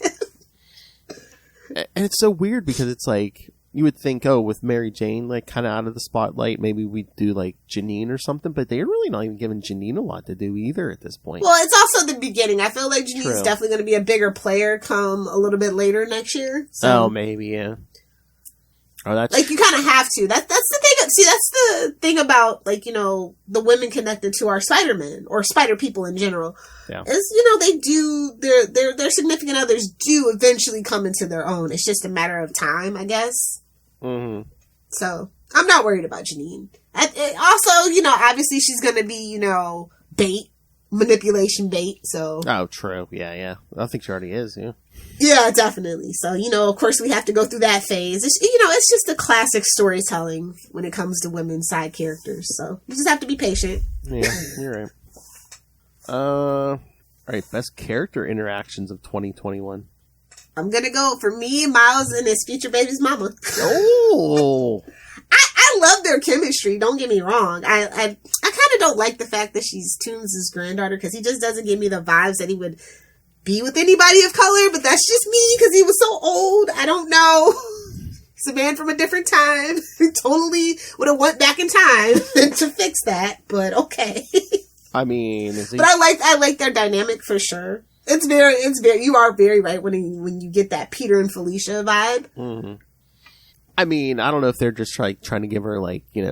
[SPEAKER 9] And it's so weird because it's like you would think, oh, with Mary Jane like kind of out of the spotlight, maybe we'd do like Janine or something, but they're really not even giving Janine a lot to do either at this point.
[SPEAKER 5] Well, it's also the beginning. I feel like Janine's definitely going to be a bigger player come a little bit later next year. So.
[SPEAKER 9] Oh, maybe, yeah. Oh, that's
[SPEAKER 5] like you kind of have to. That's the thing. See, that's the thing about like the women connected to our Spider-Men or Spider people in general.
[SPEAKER 9] Yeah.
[SPEAKER 5] Is they do their significant others do eventually come into their own. It's just a matter of time, I guess.
[SPEAKER 9] Mm-hmm. So
[SPEAKER 5] I'm not worried about Janine. Also, obviously she's gonna be bait, manipulation bait. So
[SPEAKER 9] true. Yeah. I think she already is. Yeah.
[SPEAKER 5] Yeah, definitely. So, of course we have to go through that phase. It's just a classic storytelling when it comes to women's side characters. So, you just have to be patient.
[SPEAKER 9] Yeah, you're right. All right, best character interactions of 2021.
[SPEAKER 5] I'm going to go for me, Miles, and his future baby's mama.
[SPEAKER 9] Oh!
[SPEAKER 5] I love their chemistry, don't get me wrong. I kind of don't like the fact that she's Toombs' granddaughter because he just doesn't give me the vibes that he would be with anybody of color, but that's just me because he was so old. I don't know. He's a man from a different time. He totally would have went back in time to fix that, but okay.
[SPEAKER 9] I mean,
[SPEAKER 5] but I like their dynamic for sure. It's very. You are very right when you get that Peter and Felicia vibe.
[SPEAKER 9] Mm-hmm. I mean, I don't know if they're just trying to give her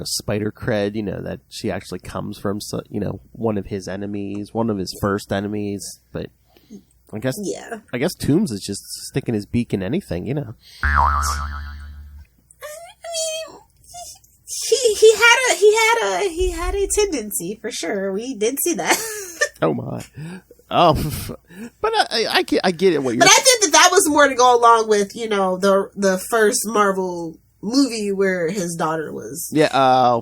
[SPEAKER 9] spider cred. That she actually comes from one of his enemies, one of his first enemies, but. I guess Toombs is just sticking his beak in anything, I
[SPEAKER 5] mean, he had a tendency for sure. We did see that.
[SPEAKER 9] Oh my! But I get it. What you're.
[SPEAKER 5] But I think that was more to go along with the first Marvel movie where his daughter was.
[SPEAKER 9] Yeah.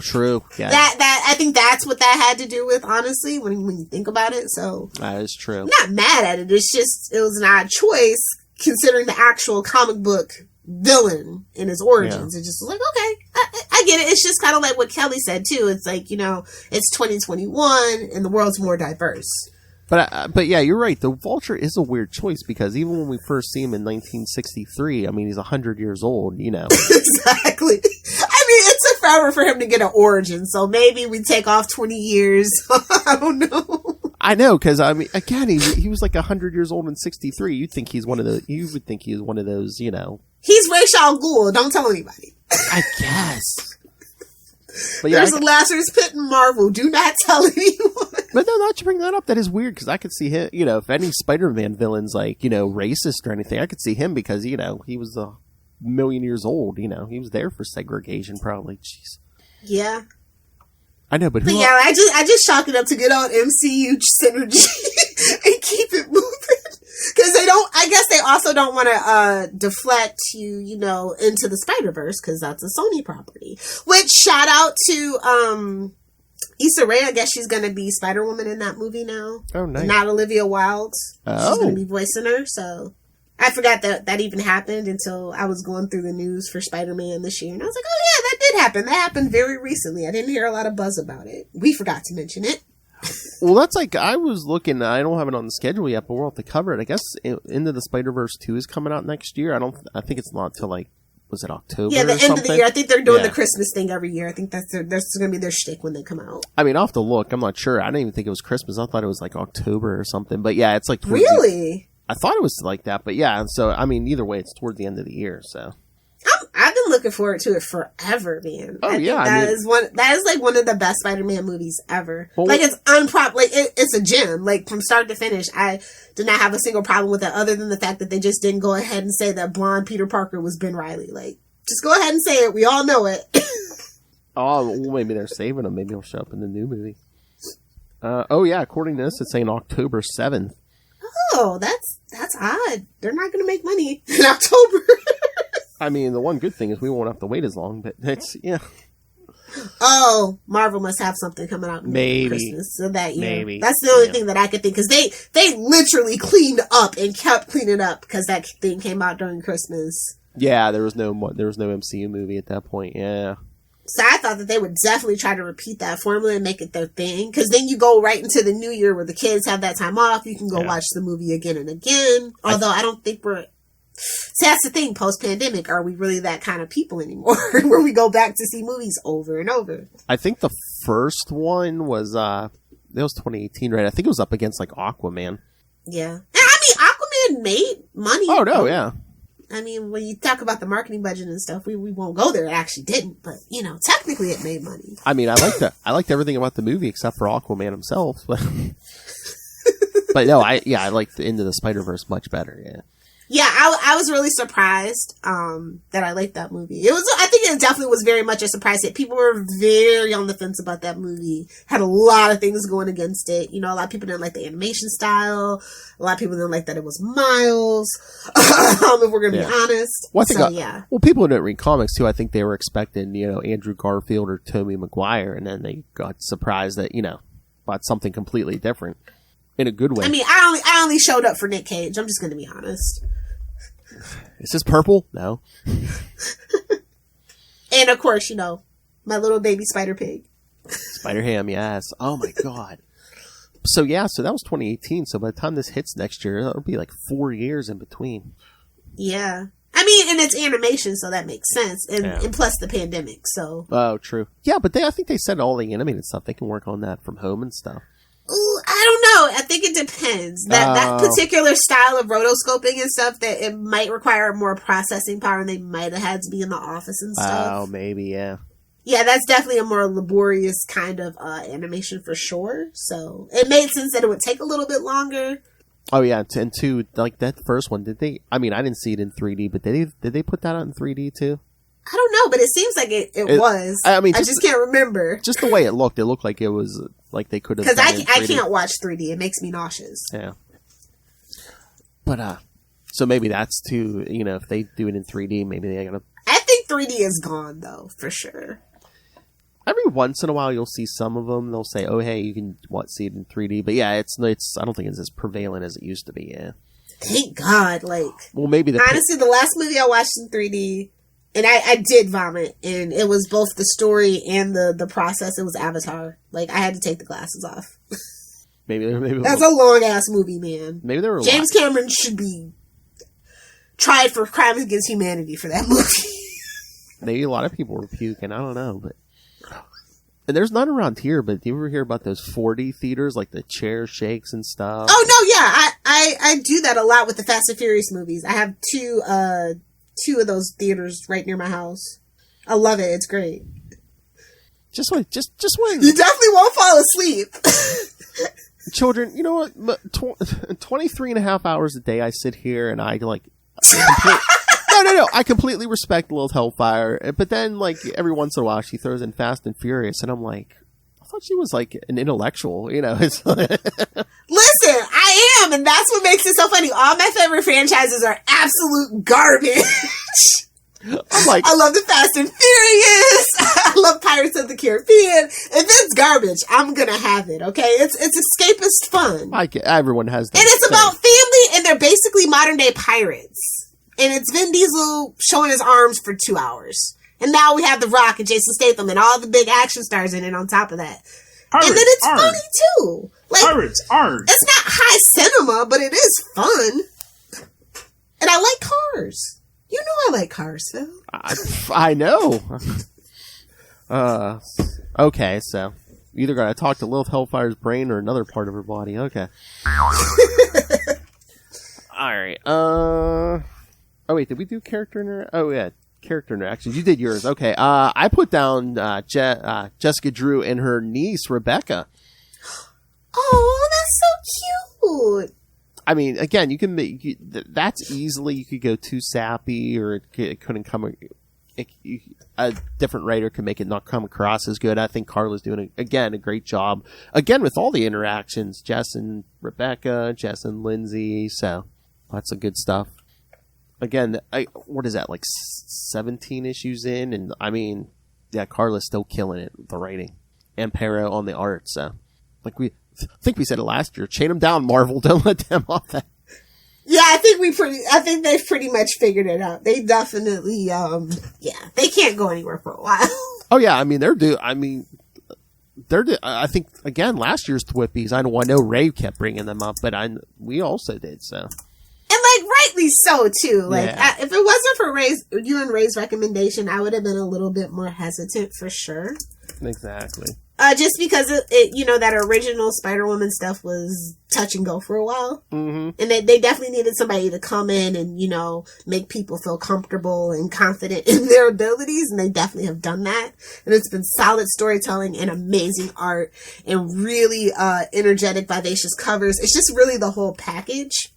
[SPEAKER 9] True. Yeah.
[SPEAKER 5] That I think that's what that had to do with, honestly, when you think about it. So
[SPEAKER 9] that is true.
[SPEAKER 5] I'm not mad at it. It's just it was an odd choice considering the actual comic book villain in his origins. Yeah. It just was like, okay, I get it. It's just kind of like what Kelly said too. It's like it's 2021 and the world's more diverse.
[SPEAKER 9] But yeah, you're right. The Vulture is a weird choice because even when we first see him in 1963, I mean, he's 100 years old,
[SPEAKER 5] Exactly. I mean, it's a forever for him to get an origin, so maybe we take off 20 years. I don't know.
[SPEAKER 9] I know, because, I mean, again, he was like 100 years old in 63. You would think he was one of those, He's
[SPEAKER 5] Ra's al Ghul. Don't tell anybody.
[SPEAKER 9] I guess. But
[SPEAKER 5] There's a Lazarus Pit in Marvel. Do not tell anyone.
[SPEAKER 9] But no, not to bring that up. That is weird because I could see him. If any Spider-Man villain's racist or anything, I could see him because he was a million years old. He was there for segregation, probably. Jeez.
[SPEAKER 5] Yeah.
[SPEAKER 9] I know, but who?
[SPEAKER 5] Yeah, I just chalk it up to good old MCU synergy and keep it moving. Because I guess they also don't want to deflect you, into the Spider-Verse because that's a Sony property. Which, shout out to Issa Rae. I guess she's going to be Spider-Woman in that movie now.
[SPEAKER 9] Oh, nice.
[SPEAKER 5] Not Olivia Wilde.
[SPEAKER 9] Oh.
[SPEAKER 5] She's going to be voicing her. So I forgot that even happened until I was going through the news for Spider-Man this year. And I was like, oh yeah, that did happen. That happened very recently. I didn't hear a lot of buzz about it. We forgot to mention it.
[SPEAKER 9] Well, that's I was looking, I don't have it on the schedule yet, but we'll have to cover it. I guess Into the Spider-Verse 2 is coming out next year. I think it's not till was it October?
[SPEAKER 5] Yeah, the
[SPEAKER 9] end
[SPEAKER 5] of the year. I think they're doing the Christmas thing every year. I think that's going to be their shtick when they come out.
[SPEAKER 9] I mean, I'll have to look. I'm not sure. I didn't even think it was Christmas. I thought it was October or something. But yeah, it's
[SPEAKER 5] really?
[SPEAKER 9] I thought it was like that, but yeah. So, I mean, either way, it's toward the end of the year, so.
[SPEAKER 5] I've been looking forward to it forever, man.
[SPEAKER 9] Oh, yeah.
[SPEAKER 5] That is one of the best Spider-Man movies ever.
[SPEAKER 9] Well,
[SPEAKER 5] it's it's a gem. From start to finish, I did not have a single problem with it other than the fact that they just didn't go ahead and say that blonde Peter Parker was Ben Reilly. Just go ahead and say it. We all know it.
[SPEAKER 9] Oh, well, maybe they're saving him. Maybe he'll show up in the new movie. Oh, yeah. According to this, it's saying October 7th.
[SPEAKER 5] Oh, that's odd. They're not going to make money in October.
[SPEAKER 9] I mean, the one good thing is we won't have to wait as long, but yeah.
[SPEAKER 5] Oh, Marvel must have something coming out
[SPEAKER 9] maybe
[SPEAKER 5] Christmas so that year.
[SPEAKER 9] Maybe
[SPEAKER 5] that's the only thing that I could think because they literally cleaned up and kept cleaning up because that thing came out during Christmas.
[SPEAKER 9] Yeah, there was no MCU movie at that point. Yeah.
[SPEAKER 5] So I thought that they would definitely try to repeat that formula and make it their thing. Because then you go right into the new year where the kids have that time off. You can go watch the movie again and again. Although I don't think we're... See, that's the thing, post-pandemic. Are we really that kind of people anymore? Where we go back to see movies over and over?
[SPEAKER 9] I think the first one was... it was 2018, right? I think it was up against Aquaman.
[SPEAKER 5] Yeah. I mean, Aquaman made money.
[SPEAKER 9] Oh, no, yeah.
[SPEAKER 5] I mean, when you talk about the marketing budget and stuff, we won't go there. It actually didn't, but technically it made money.
[SPEAKER 9] I mean, I liked everything about the movie except for Aquaman himself. But no, I liked Into the Spider-Verse much better. Yeah.
[SPEAKER 5] Yeah, I was really surprised that I liked that movie. I think it definitely was very much a surprise hit. People were very on the fence about that movie. Had a lot of things going against it. A lot of people didn't like the animation style. A lot of people didn't like that it was Miles. If we're going to be honest.
[SPEAKER 9] Well, people didn't read comics too. I think they were expecting, Andrew Garfield or Tobey Maguire, and then they got surprised that, about something completely different. In a good way. I
[SPEAKER 5] mean, I only showed up for Nick Cage. I'm just going to be honest.
[SPEAKER 9] Is this purple? No.
[SPEAKER 5] And of course, my little baby Spider Pig.
[SPEAKER 9] Spider Ham, yes. Oh my god. So that was 2018. So by the time this hits next year, it'll be like 4 years in between.
[SPEAKER 5] Yeah. I mean, and it's animation, so that makes sense. And plus the pandemic, so.
[SPEAKER 9] Oh, true. Yeah, but I think they said all the animated stuff, they can work on that from home and stuff.
[SPEAKER 5] Ooh, I don't know. I think it depends. That particular style of rotoscoping and stuff, that it might require more processing power, and they might have had to be in the office and stuff.
[SPEAKER 9] Oh, maybe, yeah.
[SPEAKER 5] Yeah, that's definitely a more laborious kind of animation for sure. So it made sense that it would take a little bit longer.
[SPEAKER 9] Oh yeah, and two, like that first one, did they? I mean, I didn't see it in 3D, but did they put that out in 3D too?
[SPEAKER 5] I don't know, but it seems like it was. I mean, I just can't remember.
[SPEAKER 9] Just the way it looked like it was like they could have.
[SPEAKER 5] Because I can't watch 3D; it makes me nauseous.
[SPEAKER 9] Yeah. But so maybe that's too. If they do it in 3D, maybe they gotta.
[SPEAKER 5] I think 3D is gone though, for sure.
[SPEAKER 9] Every once in a while, you'll see some of them. They'll say, "Oh, hey, you can see it in 3D." But yeah, it's. I don't think it's as prevalent as it used to be. Yeah.
[SPEAKER 5] Thank God.
[SPEAKER 9] Well, maybe
[SPEAKER 5] honestly, the last movie I watched in 3D. And I did vomit, and it was both the story and the process. It was Avatar. I had to take the glasses off.
[SPEAKER 9] Maybe
[SPEAKER 5] that's a long ass movie, man.
[SPEAKER 9] Maybe there were
[SPEAKER 5] James Cameron should be tried for crimes against humanity for that movie.
[SPEAKER 9] Maybe a lot of people were puking. I don't know, but and there's none around here. But do you ever hear about those 4D theaters, like the chair shakes and stuff?
[SPEAKER 5] Oh no, yeah, I do that a lot with the Fast and Furious movies. I have two of those theaters right near my house. I love it. It's great.
[SPEAKER 9] Just when
[SPEAKER 5] you definitely won't fall asleep.
[SPEAKER 9] Children, you know what? 23 and a half hours a day I sit here and I no. I completely respect Lilith Hellfire, but then every once in a while she throws in Fast and Furious, and I'm like, I thought she was an intellectual. It's
[SPEAKER 5] Listen, I am, and that's what makes it so funny. All my favorite franchises are absolute garbage. I love the Fast and Furious. I love Pirates of the Caribbean. If it's garbage, I'm gonna have it. Okay, it's escapist fun.
[SPEAKER 9] Everyone has that.
[SPEAKER 5] And it's about family, and they're basically modern day pirates. And it's Vin Diesel showing his arms for 2 hours. And now we have The Rock and Jason Statham and all the big action stars in it on top of that. Pirates, and then it's funny too.
[SPEAKER 6] Pirates,
[SPEAKER 5] it's not high cinema, but it is fun. And I like cars. You know I like cars, Phil.
[SPEAKER 9] I know. Okay, so you either gotta talk to Lilith Hellfire's brain or another part of her body. Okay. Alright, oh wait, did we do character character interactions? You did yours. Okay, I put down Jessica Drew and her niece, Rebecca.
[SPEAKER 5] Oh, that's so cute.
[SPEAKER 9] I mean, again, you can make that's easily. You could go too sappy, or it couldn't come. A different writer could make it not come across as good. I think Carla's doing a great job. Again, with all the interactions, Jess and Rebecca, Jess and Lindsay. So lots of good stuff. Again, what is that, 17 issues in? And I mean, yeah, Carla's still killing it with the writing, and Perich on the art. So, I think we said it last year. Chain them down, Marvel. Don't let them off that.
[SPEAKER 5] Yeah, I think they've pretty much figured it out. They definitely, they can't go anywhere for a while.
[SPEAKER 9] Oh yeah, I mean I think again last year's Thwippies. I know Ray kept bringing them up, but we also did so.
[SPEAKER 5] And rightly so too. If it wasn't for you and Ray's recommendation, I would have been a little bit more hesitant for sure.
[SPEAKER 9] Exactly.
[SPEAKER 5] Just because it, you know, that original Spider-Woman stuff was touch and go for a while. Mm-hmm. And they definitely needed somebody to come in and, you know, make people feel comfortable and confident in their abilities. And they definitely have done that. And it's been solid storytelling and amazing art and really, energetic, vivacious covers. It's just really the whole package.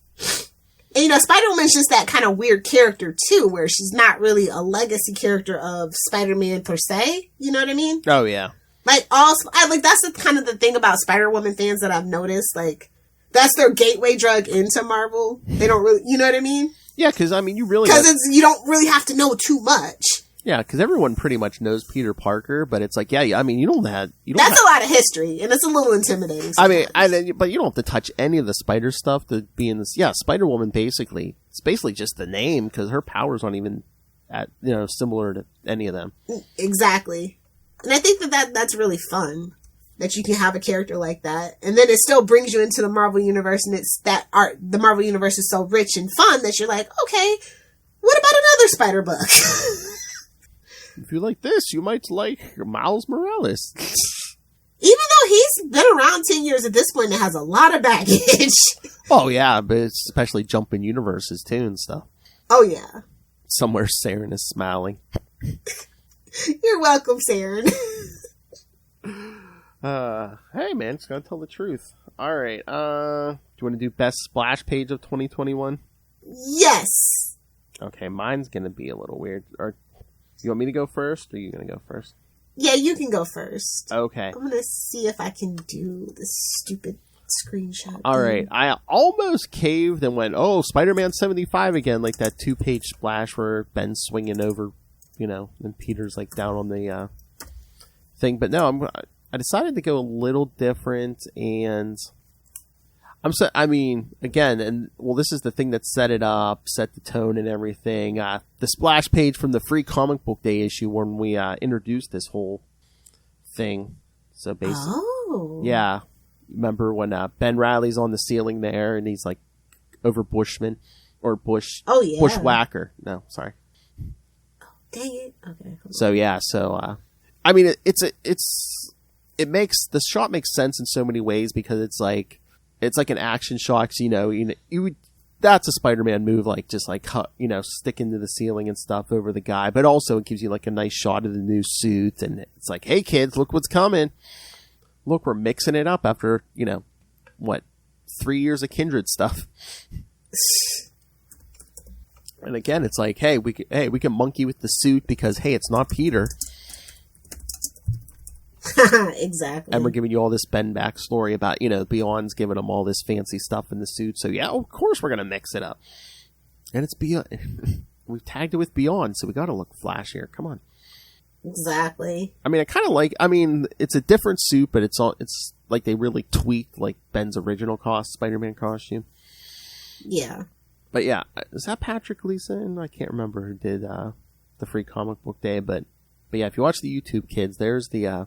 [SPEAKER 5] And, you know, Spider-Woman's just that kind of weird character, too, where she's not really a legacy character of Spider-Man per se. You know what I mean?
[SPEAKER 9] Oh, yeah.
[SPEAKER 5] Like, that's the kind of the thing about Spider-Woman fans that I've noticed. Like, that's their gateway drug into Marvel. They don't really, you know what I mean?
[SPEAKER 9] Yeah, because, I mean, you
[SPEAKER 5] don't really have to know too much.
[SPEAKER 9] Yeah, because everyone pretty much knows Peter Parker, but it's like, yeah, I mean,
[SPEAKER 5] That's a lot of history, and it's a little intimidating sometimes.
[SPEAKER 9] I mean, but you don't have to touch any of the Spider stuff to be in this. Yeah, Spider-Woman, basically. It's basically just the name, because her powers aren't even, similar to any of them.
[SPEAKER 5] Exactly. And I think that's really fun, that you can have a character like that. And then it still brings you into the Marvel Universe, and the Marvel Universe is so rich and fun that you're like, okay, what about another Spider book?
[SPEAKER 9] If you like this, you might like Miles Morales.
[SPEAKER 5] Even though he's been around 10 years at this point and has a lot of baggage.
[SPEAKER 9] Oh, yeah, but it's especially jumping universes, too, and stuff.
[SPEAKER 5] Oh, yeah.
[SPEAKER 9] Somewhere Saren is smiling.
[SPEAKER 5] You're welcome, Saren.
[SPEAKER 9] Hey, man, just gotta tell the truth. All right, do you want to do best splash page of 2021?
[SPEAKER 5] Yes.
[SPEAKER 9] Okay, mine's gonna be a little weird. Or you want me to go first, or are you gonna go first?
[SPEAKER 5] Yeah, you can go first.
[SPEAKER 9] Okay.
[SPEAKER 5] I'm gonna see if I can do this stupid screenshot.
[SPEAKER 9] All right, I almost caved and went, oh, Spider-Man 75 again, like that 2-page splash where Ben's swinging over, you know, and Peter's like down on the thing. But no, I decided to go a little different, and again, and well, this is the thing that set it up, set the tone and everything. The splash page from the free comic book day issue when we introduced this whole thing. So basically, yeah, remember when Ben Riley's on the ceiling there, and he's like over Bushman or Bush?
[SPEAKER 5] Oh yeah,
[SPEAKER 9] Bushwhacker. No, sorry.
[SPEAKER 5] Dang it. Okay.
[SPEAKER 9] So yeah, I mean, it makes the shot makes sense in so many ways because it's like an action shot. You know, that's a Spider-Man move, like just like stick into the ceiling and stuff over the guy, but also it gives you like a nice shot of the new suit, and it's like, hey kids, look what's coming. Look, we're mixing it up after 3 years of Kindred stuff. And again, it's like, hey, we can monkey with the suit because, hey, it's not Peter.
[SPEAKER 5] Exactly.
[SPEAKER 9] And we're giving you all this Ben backstory about, Beyond's giving them all this fancy stuff in the suit. So, yeah, of course we're going to mix it up. And it's Beyond. We've tagged it with Beyond, so we got to look flashier. Come on.
[SPEAKER 5] Exactly.
[SPEAKER 9] I mean, it's a different suit, but it's like they really tweaked, like, Ben's original Spider-Man costume.
[SPEAKER 5] Yeah.
[SPEAKER 9] But yeah, is that Patrick Gleason? I can't remember who did the free comic book day, but yeah, if you watch the YouTube kids, there's the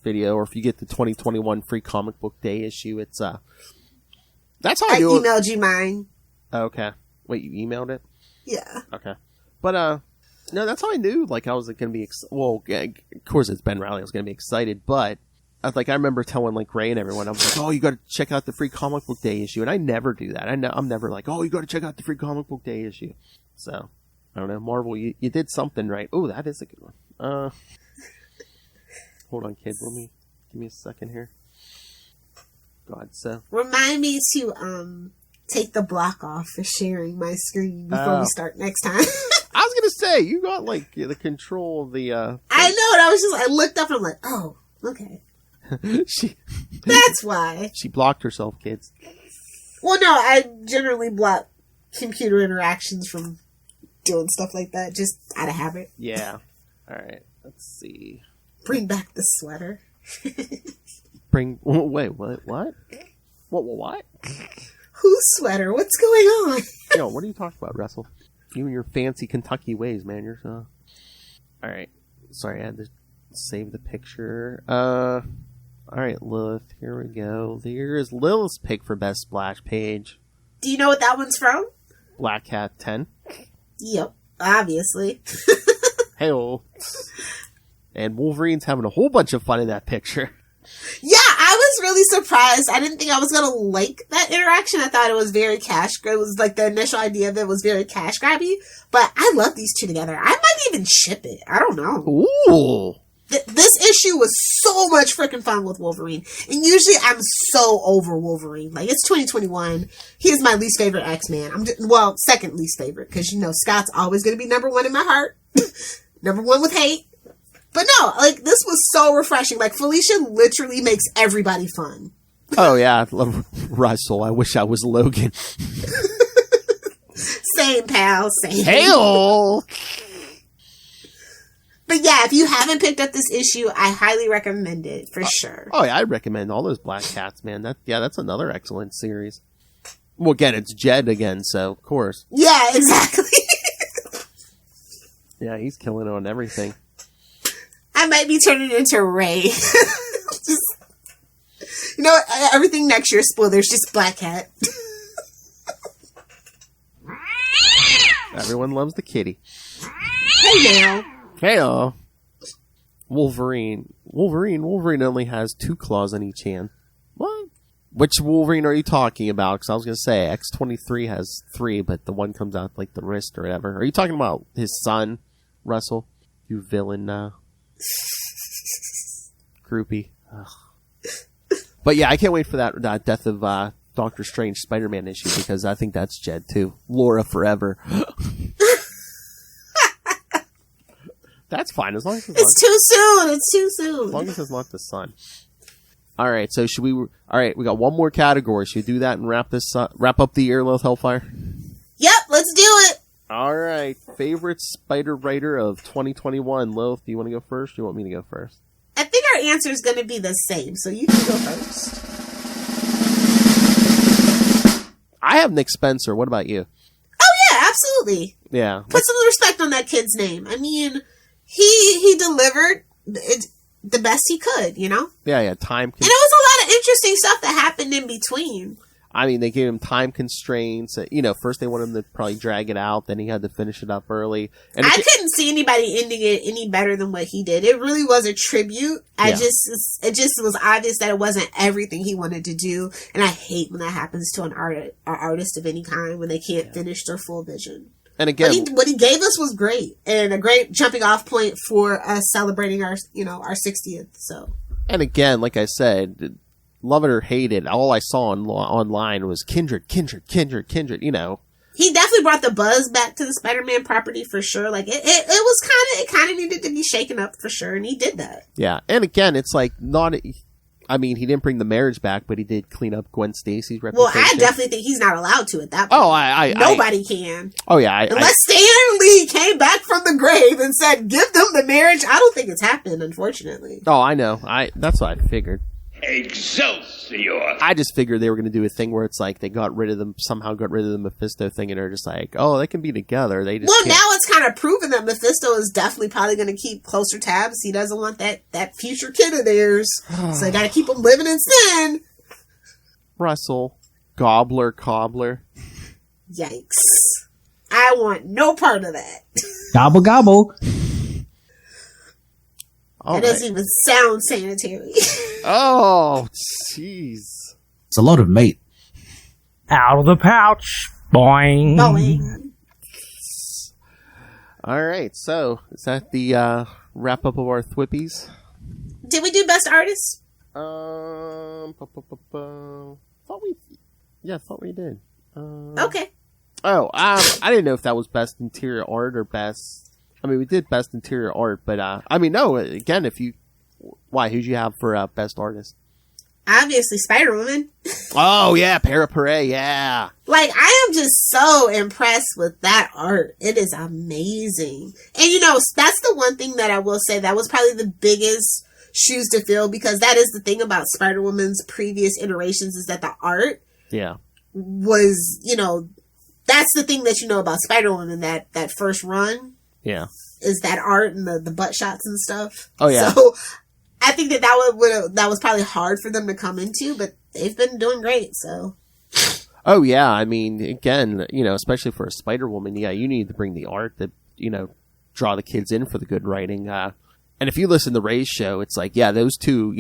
[SPEAKER 9] video, or if you get the 2021 free comic book day issue, it's that's how I
[SPEAKER 5] emailed you mine.
[SPEAKER 9] Okay, wait, you emailed it?
[SPEAKER 5] Yeah.
[SPEAKER 9] Okay, but no, that's how I knew. Like I was gonna be of course it's Ben Riley. I was gonna be excited, but I remember telling like Ray and everyone, I was like, oh, you got to check out the free comic book day issue. And I never do that. I'm never like, oh, you got to check out the free comic book day issue. So, I don't know. Marvel, you did something right. Oh, that is a good one. Hold on, kid. Give me a second here. God, so.
[SPEAKER 5] Remind me to take the block off for sharing my screen before we start next time.
[SPEAKER 9] I was going to say, you got like the control of the...
[SPEAKER 5] I know. And I looked up and I'm like, oh, okay. That's why
[SPEAKER 9] she blocked herself, kids.
[SPEAKER 5] Well, no, I generally block computer interactions from doing stuff like that, just out of habit.
[SPEAKER 9] Yeah. All right. Let's see.
[SPEAKER 5] Bring back the sweater.
[SPEAKER 9] Wait, what? What?
[SPEAKER 5] Whose sweater? What's going on?
[SPEAKER 9] Yo, what are you talking about, Russell? You and your fancy Kentucky ways, man. You're so... All right. Sorry, I had to save the picture. All right, Lilith, here we go. Here is Lilith's pick for best splash page.
[SPEAKER 5] Do you know what that one's from?
[SPEAKER 9] Black Cat 10.
[SPEAKER 5] Yep, obviously.
[SPEAKER 9] Hey-oh. And Wolverine's having a whole bunch of fun in that picture.
[SPEAKER 5] Yeah, I was really surprised. I didn't think I was going to like that interaction. I thought it was very cash grab. It was like the initial idea of it was very cash grabby. But I love these two together. I might even ship it. I don't know.
[SPEAKER 9] Ooh.
[SPEAKER 5] This issue was so much freaking fun with Wolverine. And usually I'm so over Wolverine. Like, it's 2021. He is my least favorite X-Man. Second least favorite. Because, Scott's always going to be number one in my heart. Number one with hate. But no, like, this was so refreshing. Like, Felicia literally makes everybody fun.
[SPEAKER 9] Oh, yeah. I love Russell. I wish I was Logan.
[SPEAKER 5] Same, pal. Same.
[SPEAKER 9] Hail!
[SPEAKER 5] But yeah, if you haven't picked up this issue, I highly recommend it, for sure.
[SPEAKER 9] Oh, yeah. I recommend all those Black Cats, man. That's another excellent series. Well, again, it's Jed again, so, of course.
[SPEAKER 5] Yeah, exactly.
[SPEAKER 9] Yeah, he's killing it on everything.
[SPEAKER 5] I might be turning into Ray. Everything next year, spoilers, just Black Cat.
[SPEAKER 9] Everyone loves the kitty.
[SPEAKER 5] Hey now.
[SPEAKER 9] Hey, Wolverine only has 2 claws on each hand. What? Which Wolverine are you talking about? Because I was going to say X-23 has 3, but the one comes out like the wrist or whatever. Are you talking about his son, Russell? You villain, groupie. Ugh. But yeah, I can't wait for that Death of Doctor Strange Spider-Man issue, because I think that's Jed too. Laura forever. That's fine, as long as
[SPEAKER 5] it's too soon. It's too soon.
[SPEAKER 9] As long as it's not the sun. All right, so should we? All right, we got one more category. Should we do that and wrap up the year, Lilith Hellfire?
[SPEAKER 5] Yep, let's do it.
[SPEAKER 9] All right, favorite spider writer of 2021. Lilith, do you want to go first? Or do you want me to go first?
[SPEAKER 5] I think our answer is going to be the same, so you can go first.
[SPEAKER 9] I have Nick Spencer. What about you?
[SPEAKER 5] Oh yeah, absolutely.
[SPEAKER 9] Yeah,
[SPEAKER 5] put some respect on that kid's name. I mean, he delivered it the best he could,
[SPEAKER 9] Yeah, time.
[SPEAKER 5] And it was a lot of interesting stuff that happened in between.
[SPEAKER 9] I mean, they gave him time constraints. First they wanted him to probably drag it out, then he had to finish it up early. And
[SPEAKER 5] I couldn't see anybody ending it any better than what he did. It really was a tribute. It just was obvious that it wasn't everything he wanted to do. And I hate when that happens to an artist of any kind, when they can't finish their full vision.
[SPEAKER 9] And again,
[SPEAKER 5] what he gave us was great, and a great jumping off point for us celebrating our 60th. So,
[SPEAKER 9] and again, like I said, love it or hate it, all I saw online was Kindred.
[SPEAKER 5] He definitely brought the buzz back to the Spider-Man property for sure. Like it kind of needed to be shaken up for sure, and he did that.
[SPEAKER 9] Yeah, and again, it's like not. I mean, he didn't bring the marriage back, but he did clean up Gwen Stacy's reputation.
[SPEAKER 5] Well, I definitely think he's not allowed to at that point.
[SPEAKER 9] Oh,
[SPEAKER 5] nobody can.
[SPEAKER 9] Oh yeah,
[SPEAKER 5] unless Stan Lee came back from the grave and said, "Give them the marriage." I don't think it's happened, unfortunately.
[SPEAKER 9] Oh, I know. That's what I figured.
[SPEAKER 1] Excelsior!
[SPEAKER 9] I just figured they were going to do a thing where it's like they somehow got rid of the Mephisto thing, and they're just like, oh, they can be together. They just
[SPEAKER 5] now it's kind of proven that Mephisto is definitely probably going to keep closer tabs. He doesn't want that future kid of theirs, so they got to keep him living in sin.
[SPEAKER 9] Russell, Cobbler.
[SPEAKER 5] Yikes! I want no part of that.
[SPEAKER 8] Gobble gobble.
[SPEAKER 5] It doesn't even sound sanitary.
[SPEAKER 9] Oh, jeez.
[SPEAKER 8] It's a load of meat.
[SPEAKER 10] Out of the pouch. Boing.
[SPEAKER 5] Boing.
[SPEAKER 9] All right, so is that the wrap up of our Thwippies?
[SPEAKER 5] Did we do best artist?
[SPEAKER 9] Thought we did.
[SPEAKER 5] Okay.
[SPEAKER 9] Oh, I didn't know if that was best interior art or best. I mean, we did best interior art, but no. Again, who'd you have for best artist?
[SPEAKER 5] Obviously, Spider-Woman.
[SPEAKER 9] Oh yeah, Perich, yeah.
[SPEAKER 5] Like, I am just so impressed with that art. It is amazing. And that's the one thing that I will say that was probably the biggest shoes to fill, because that is the thing about Spider-Woman's previous iterations, is that the art was, that's the thing that about Spider-Woman, that first run.
[SPEAKER 9] Yeah.
[SPEAKER 5] Is that art and the butt shots and stuff.
[SPEAKER 9] Oh, yeah.
[SPEAKER 5] So I think that was probably hard for them to come into, but they've been doing great, so.
[SPEAKER 9] Oh, yeah. I mean, again, especially for a Spider-Woman, yeah, you need to bring the art that, draw the kids in for the good writing. And if you listen to Ray's show, it's like, yeah, those two,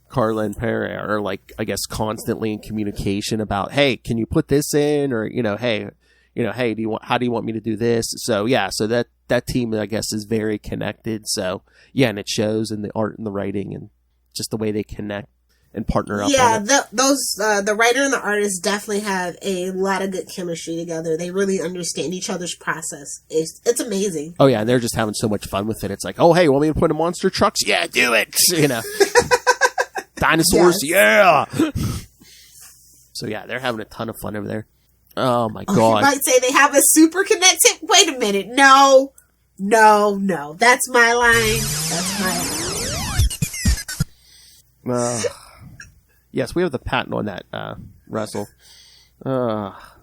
[SPEAKER 9] Carla and Perich are like, I guess, constantly in communication about, hey, can you put this in? Or, hey, how do you want me to do this? So, yeah, so that team, I guess, is very connected. So, yeah, and it shows in the art and the writing and just the way they connect and partner up.
[SPEAKER 5] Yeah,
[SPEAKER 9] on it.
[SPEAKER 5] the writer and the artist definitely have a lot of good chemistry together. They really understand each other's process. It's amazing.
[SPEAKER 9] Oh, yeah, and they're just having so much fun with it. It's like, oh, hey, you want me to put in monster trucks? Yeah, do it. Dinosaurs, yeah. So, yeah, they're having a ton of fun over there. Oh, my God.
[SPEAKER 5] You might say they have a super connected. Wait a minute. No. That's my line.
[SPEAKER 9] Yes, we have the patent on that, Russell.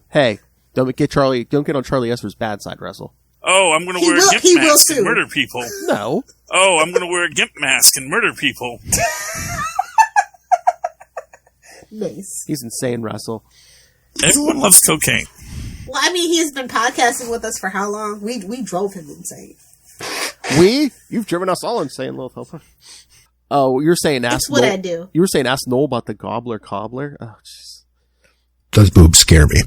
[SPEAKER 9] Hey, don't get on Charlie Esser's bad side, Russell.
[SPEAKER 6] Oh, I'm going to wear a gimp mask and murder people.
[SPEAKER 9] No.
[SPEAKER 6] Oh, I'm going to wear a gimp mask and murder people.
[SPEAKER 5] Nice.
[SPEAKER 9] He's insane, Russell.
[SPEAKER 6] Everyone loves cocaine.
[SPEAKER 5] Well, I mean, he's been podcasting with us for how long? We drove him insane.
[SPEAKER 9] You've driven us all insane, little fella. Oh, you're saying ask
[SPEAKER 5] That's what
[SPEAKER 9] Noel.
[SPEAKER 5] I do.
[SPEAKER 9] You were saying ask Noel about the gobbler cobbler. Oh, jeez.
[SPEAKER 2] Does boobs scare me?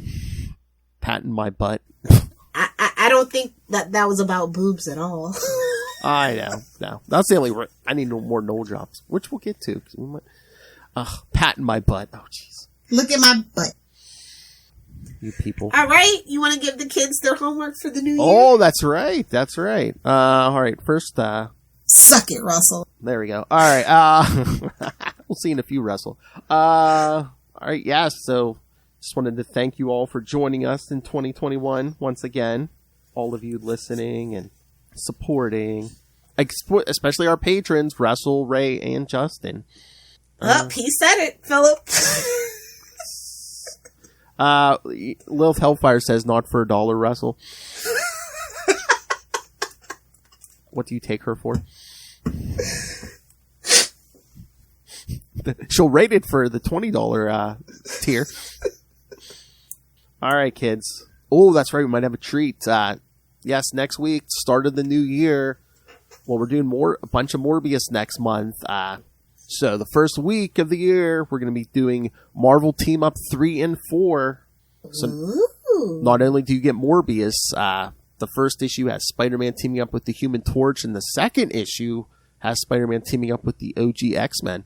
[SPEAKER 9] Patting my butt.
[SPEAKER 5] I don't think that was about boobs at all.
[SPEAKER 9] I know. No, that's the only. I need no more Noel drops, which we'll get to. We might, patting my butt. Oh, jeez.
[SPEAKER 5] Look at my butt.
[SPEAKER 9] You people.
[SPEAKER 5] All right, you want to give the kids their homework for the new year?
[SPEAKER 9] Oh, that's right. That's right. All right. First,
[SPEAKER 5] suck it, Russell.
[SPEAKER 9] There we go. All right. We'll see in a few, Russell. All right. Yeah. So, just wanted to thank you all for joining us in 2021 once again. All of you listening and supporting, especially our patrons, Russell, Ray, and Justin.
[SPEAKER 5] He said it, Philip.
[SPEAKER 9] Lilith Hellfire says not for $1, Russell. What do you take her for? She'll rate it for the $20 tier. All right, kids. Oh, that's right. We might have a treat. Yes, next week, start of the new year. Well, we're doing a bunch of Morbius next month. So the first week of the year, we're going to be doing Marvel Team Up 3 and 4. So not only do you get Morbius, the first issue has Spider-Man teaming up with the Human Torch, and the second issue has Spider-Man teaming up with the OG X-Men.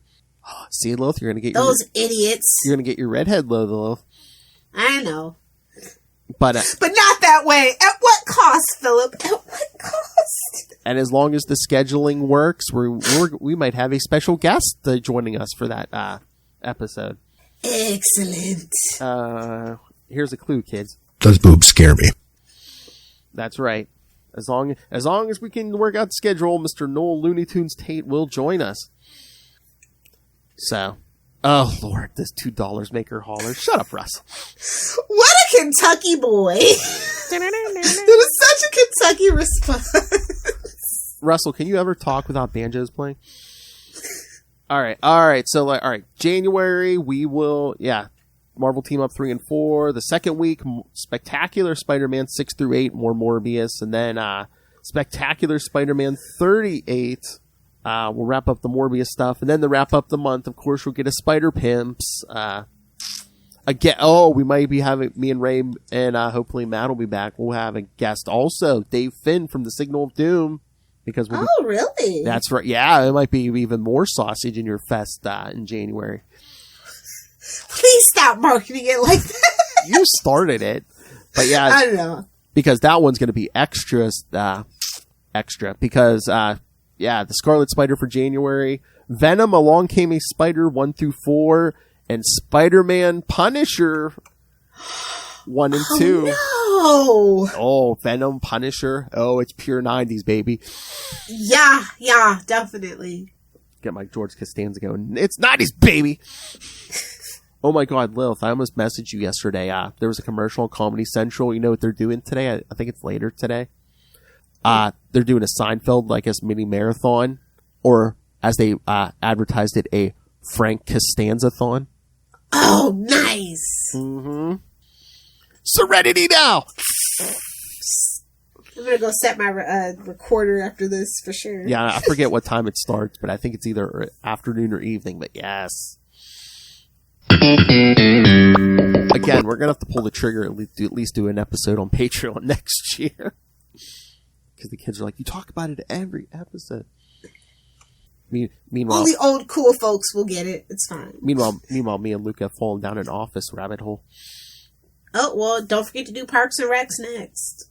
[SPEAKER 9] See, Lilith, you're going to get
[SPEAKER 5] those idiots.
[SPEAKER 9] You're going to get your redhead, Lilith.
[SPEAKER 5] I know.
[SPEAKER 9] But
[SPEAKER 5] not that way. At what cost, Philip? At what cost?
[SPEAKER 9] And as long as the scheduling works, we might have a special guest joining us for that episode.
[SPEAKER 5] Excellent.
[SPEAKER 9] Here's a clue, kids.
[SPEAKER 2] Does boobs scare me?
[SPEAKER 9] That's right. As long as we can work out the schedule, Mr. Noel Looney Tunes Tate will join us. So, oh Lord, this $2 maker holler. Shut up, Russ.
[SPEAKER 5] What a Kentucky boy. It was such a Kentucky response.
[SPEAKER 9] Russell, can you ever talk without banjos playing? All right. So, January, we will, Marvel Team Up 3 and 4. The second week, Spectacular Spider-Man 6 through 8, more Morbius. And then Spectacular Spider-Man 38. We'll wrap up the Morbius stuff. And then to wrap up the month, of course, we'll get a Spider-Pimps. Again, we might be having, me and Ray and hopefully Matt will be back. We'll have a guest also, Dave Finn from the Signal of Doom. Because
[SPEAKER 5] really?
[SPEAKER 9] That's right. Yeah, it might be even more sausage in your fest in January.
[SPEAKER 5] Please stop marketing it like that.
[SPEAKER 9] You started it. But yeah.
[SPEAKER 5] I don't know.
[SPEAKER 9] Because that one's going to be extra. Because, the Scarlet Spider for January. Venom, Along Came a Spider 1 through 4. And Spider-Man Punisher 1 and 2.
[SPEAKER 5] No.
[SPEAKER 9] Oh, Venom, Punisher. Oh, it's pure 90s, baby.
[SPEAKER 5] Yeah, definitely.
[SPEAKER 9] Get my George Costanza going. It's 90s, baby. Oh my God, Lilith, I almost messaged you yesterday. There was a commercial on Comedy Central. You know what they're doing today? I think it's later today. They're doing a Seinfeld, mini marathon. Or, as they advertised it, a Frank Costanza-thon.
[SPEAKER 5] Oh, nice.
[SPEAKER 9] Mm-hmm. Serenity now!
[SPEAKER 5] I'm gonna go set my recorder after this for sure.
[SPEAKER 9] Yeah, I forget what time it starts, but I think it's either afternoon or evening. But yes. Again, we're gonna have to pull the trigger at least do an episode on Patreon next year, because the kids are like, "You talk about it every episode." Meanwhile,
[SPEAKER 5] only old cool folks will get it. It's fine.
[SPEAKER 9] Meanwhile, me and Luke have fallen down an office rabbit hole.
[SPEAKER 5] Oh well, don't forget to do Parks and Recs next.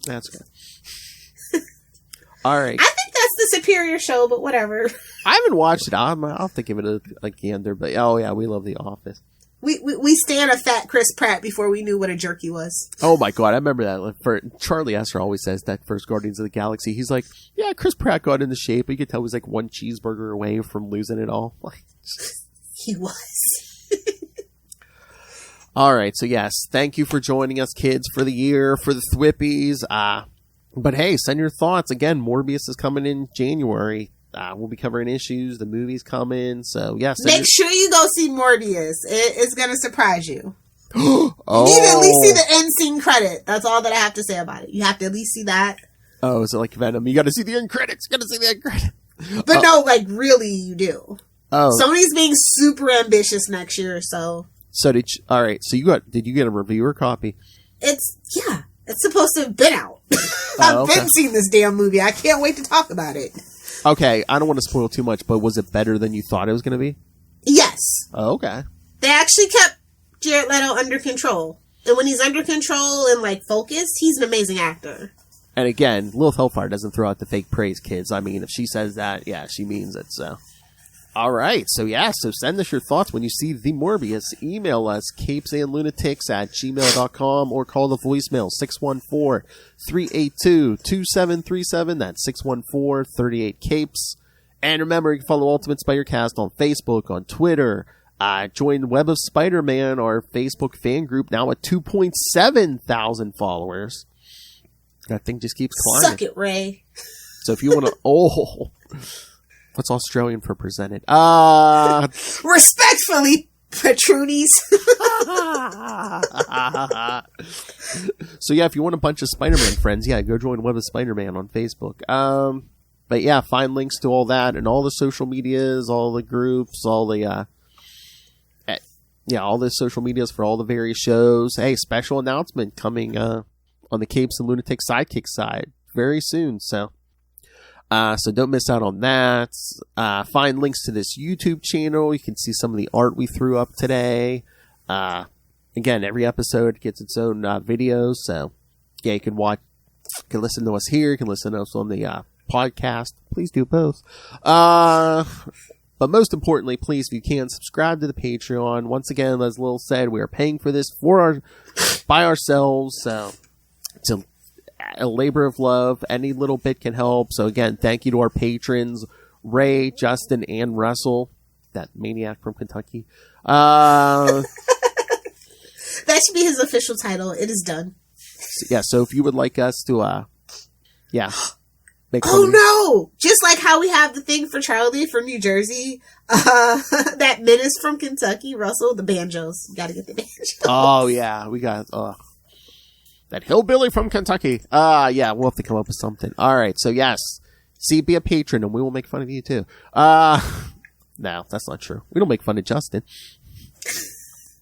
[SPEAKER 9] That's good. All right.
[SPEAKER 5] I think that's the superior show, but whatever. I
[SPEAKER 9] haven't watched it. I'll have to give it a gander. But oh yeah, we love The Office.
[SPEAKER 5] We stand a fat Chris Pratt before we knew what a jerky was.
[SPEAKER 9] Oh my god, I remember that. Like, Charlie Esser always says that first Guardians of the Galaxy. He's like, yeah, Chris Pratt got into shape, but you could tell he was like one cheeseburger away from losing it all.
[SPEAKER 5] He was.
[SPEAKER 9] All right, so yes, thank you for joining us, kids, for the year, for the Thwippies. But hey, send your thoughts. Again, Morbius is coming in January. We'll be covering issues. The movie's coming. So, yes.
[SPEAKER 5] Make sure you go see Morbius. It's going to surprise you.
[SPEAKER 9] Oh.
[SPEAKER 5] You need to at least see the end scene credit. That's all that I have to say about it. You have to at least see that.
[SPEAKER 9] Oh, is it like Venom? You got to see the end credits. You got to see the end credits.
[SPEAKER 5] But no, like, really, you do.
[SPEAKER 9] Oh.
[SPEAKER 5] Sony's being super ambitious next year, so.
[SPEAKER 9] So, did you get a reviewer copy?
[SPEAKER 5] It's supposed to have been out. I've been seeing this damn movie. I can't wait to talk about it.
[SPEAKER 9] Okay, I don't want to spoil too much, but was it better than you thought it was going to be?
[SPEAKER 5] Yes.
[SPEAKER 9] Oh, okay.
[SPEAKER 5] They actually kept Jared Leto under control. And when he's under control and, like, focused, he's an amazing actor.
[SPEAKER 9] And again, Lilith Hellfire doesn't throw out the fake praise, kids. I mean, if she says that, yeah, she means it, so. All right, so send us your thoughts when you see the Morbius. Email us, capesandlunatics@gmail.com, or call the voicemail, 614-382-2737. That's 614-38-CAPES. And remember, you can follow Ultimate Spider-Cast on Facebook, on Twitter. Join Web of Spider-Man, our Facebook fan group, now at 2.7 thousand followers. That thing just keeps climbing.
[SPEAKER 5] Suck it, Ray.
[SPEAKER 9] So if you want to... What's Australian for presented?
[SPEAKER 5] Respectfully, Patroonies.
[SPEAKER 9] So yeah, if you want a bunch of Spider-Man friends, go join Web of Spider-Man on Facebook. But yeah, find links to all that and all the social medias, all the groups, all the all the social medias for all the various shows. Hey, special announcement coming on the Capes and Lunatics Sidekick side very soon. So don't miss out on that. Find links to this YouTube channel. You can see some of the art we threw up today. Again, every episode gets its own videos. So, yeah, you can listen to us here. You can listen to us on the podcast. Please do both. But most importantly, please, if you can, subscribe to the Patreon. Once again, as Lil said, we are paying for this by ourselves. So, it's a labor of love. Any little bit can help. So again, thank you to our patrons, Ray, Justin, and Russell, that maniac from Kentucky.
[SPEAKER 5] That should be his official title. It is done.
[SPEAKER 9] So if you would like us to, make
[SPEAKER 5] just like how we have the thing for Charlie from New Jersey, that menace from Kentucky, Russell, the banjos. You gotta get the banjos.
[SPEAKER 9] Oh yeah, we got, that hillbilly from Kentucky. We'll have to come up with something. All right, so yes, be a patron, and we will make fun of you too. No, that's not true. We don't make fun of Justin.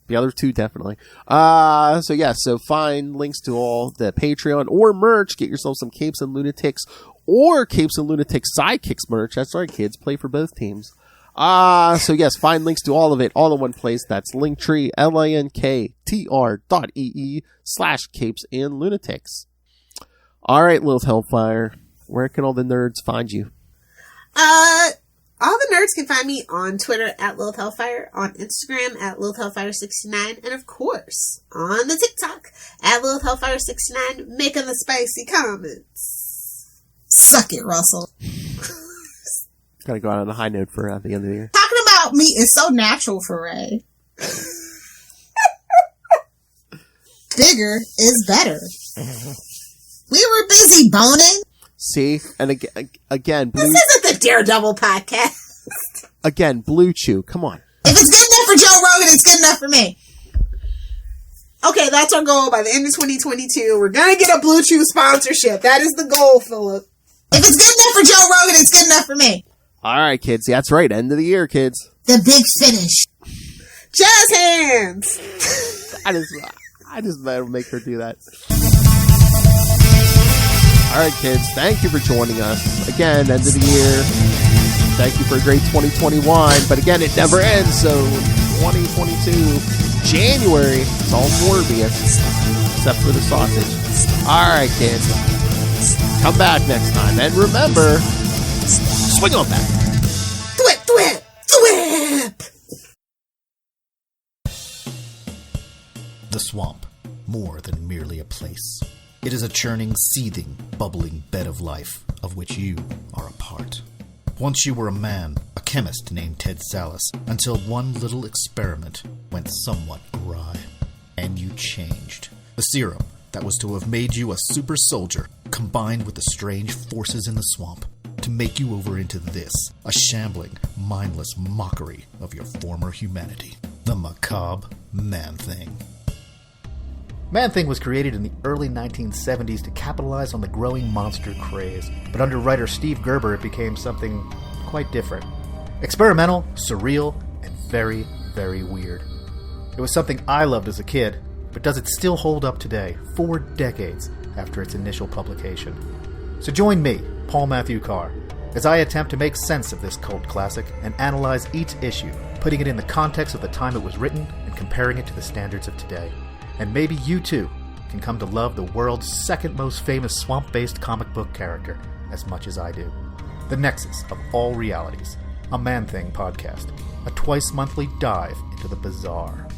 [SPEAKER 9] The other two definitely. So find links to all the Patreon or merch. Get yourself some Capes and Lunatics or Capes and Lunatics Sidekicks merch. That's right, kids. Play for both teams. Find links to all of it all in one place. That's Linktree, linktr.ee/Capes and Lunatics. All right, Lilith Hellfire, where can all the nerds find you?
[SPEAKER 5] All the nerds can find me on Twitter at Lilith Hellfire, on Instagram at Lilith Hellfire69, and of course, on the TikTok at Lilith Hellfire69, making the spicy comments. Suck it, Russell.
[SPEAKER 9] Gotta go out on a high note for the end of the year.
[SPEAKER 5] Talking about me is so natural for Ray. Bigger is better. We were busy boning.
[SPEAKER 9] See? And again,
[SPEAKER 5] This isn't the Daredevil podcast.
[SPEAKER 9] Again, Blue Chew. Come on.
[SPEAKER 5] If it's good enough for Joe Rogan, it's good enough for me. Okay, that's our goal by the end of 2022. We're gonna get a Blue Chew sponsorship. That is the goal, Philip. If it's good enough for Joe Rogan, it's good enough for me.
[SPEAKER 9] All right, kids. That's right. End of the year, kids.
[SPEAKER 5] The big finish. Jazz hands.
[SPEAKER 9] I just better make her do that. All right, kids. Thank you for joining us. Again, end of the year. Thank you for a great 2021. But again, it never ends. So 2022, January, it's all Morbius, except for the sausage. All right, kids. Come back next time. And remember, swing on back.
[SPEAKER 5] Thwip, thwip, thwip.
[SPEAKER 11] The swamp, more than merely a place. It is a churning, seething, bubbling bed of life, of which you are a part. Once you were a man, a chemist named Ted Salas, until one little experiment went somewhat awry. And you changed. The serum that was to have made you a super soldier, combined with the strange forces in the swamp, to make you over into this, a shambling, mindless mockery of your former humanity. The macabre Man-Thing.
[SPEAKER 12] Man-Thing was created in the early 1970s to capitalize on the growing monster craze, but under writer Steve Gerber it became something quite different. Experimental, surreal, and very, very weird. It was something I loved as a kid, but does it still hold up today, 4 decades after its initial publication? So join me, Paul Matthew Carr, as I attempt to make sense of this cult classic and analyze each issue, putting it in the context of the time it was written and comparing it to the standards of today. And maybe you too can come to love the world's second most famous swamp-based comic book character as much as I do. The Nexus of All Realities, a Man-Thing podcast, a twice-monthly dive into the bizarre.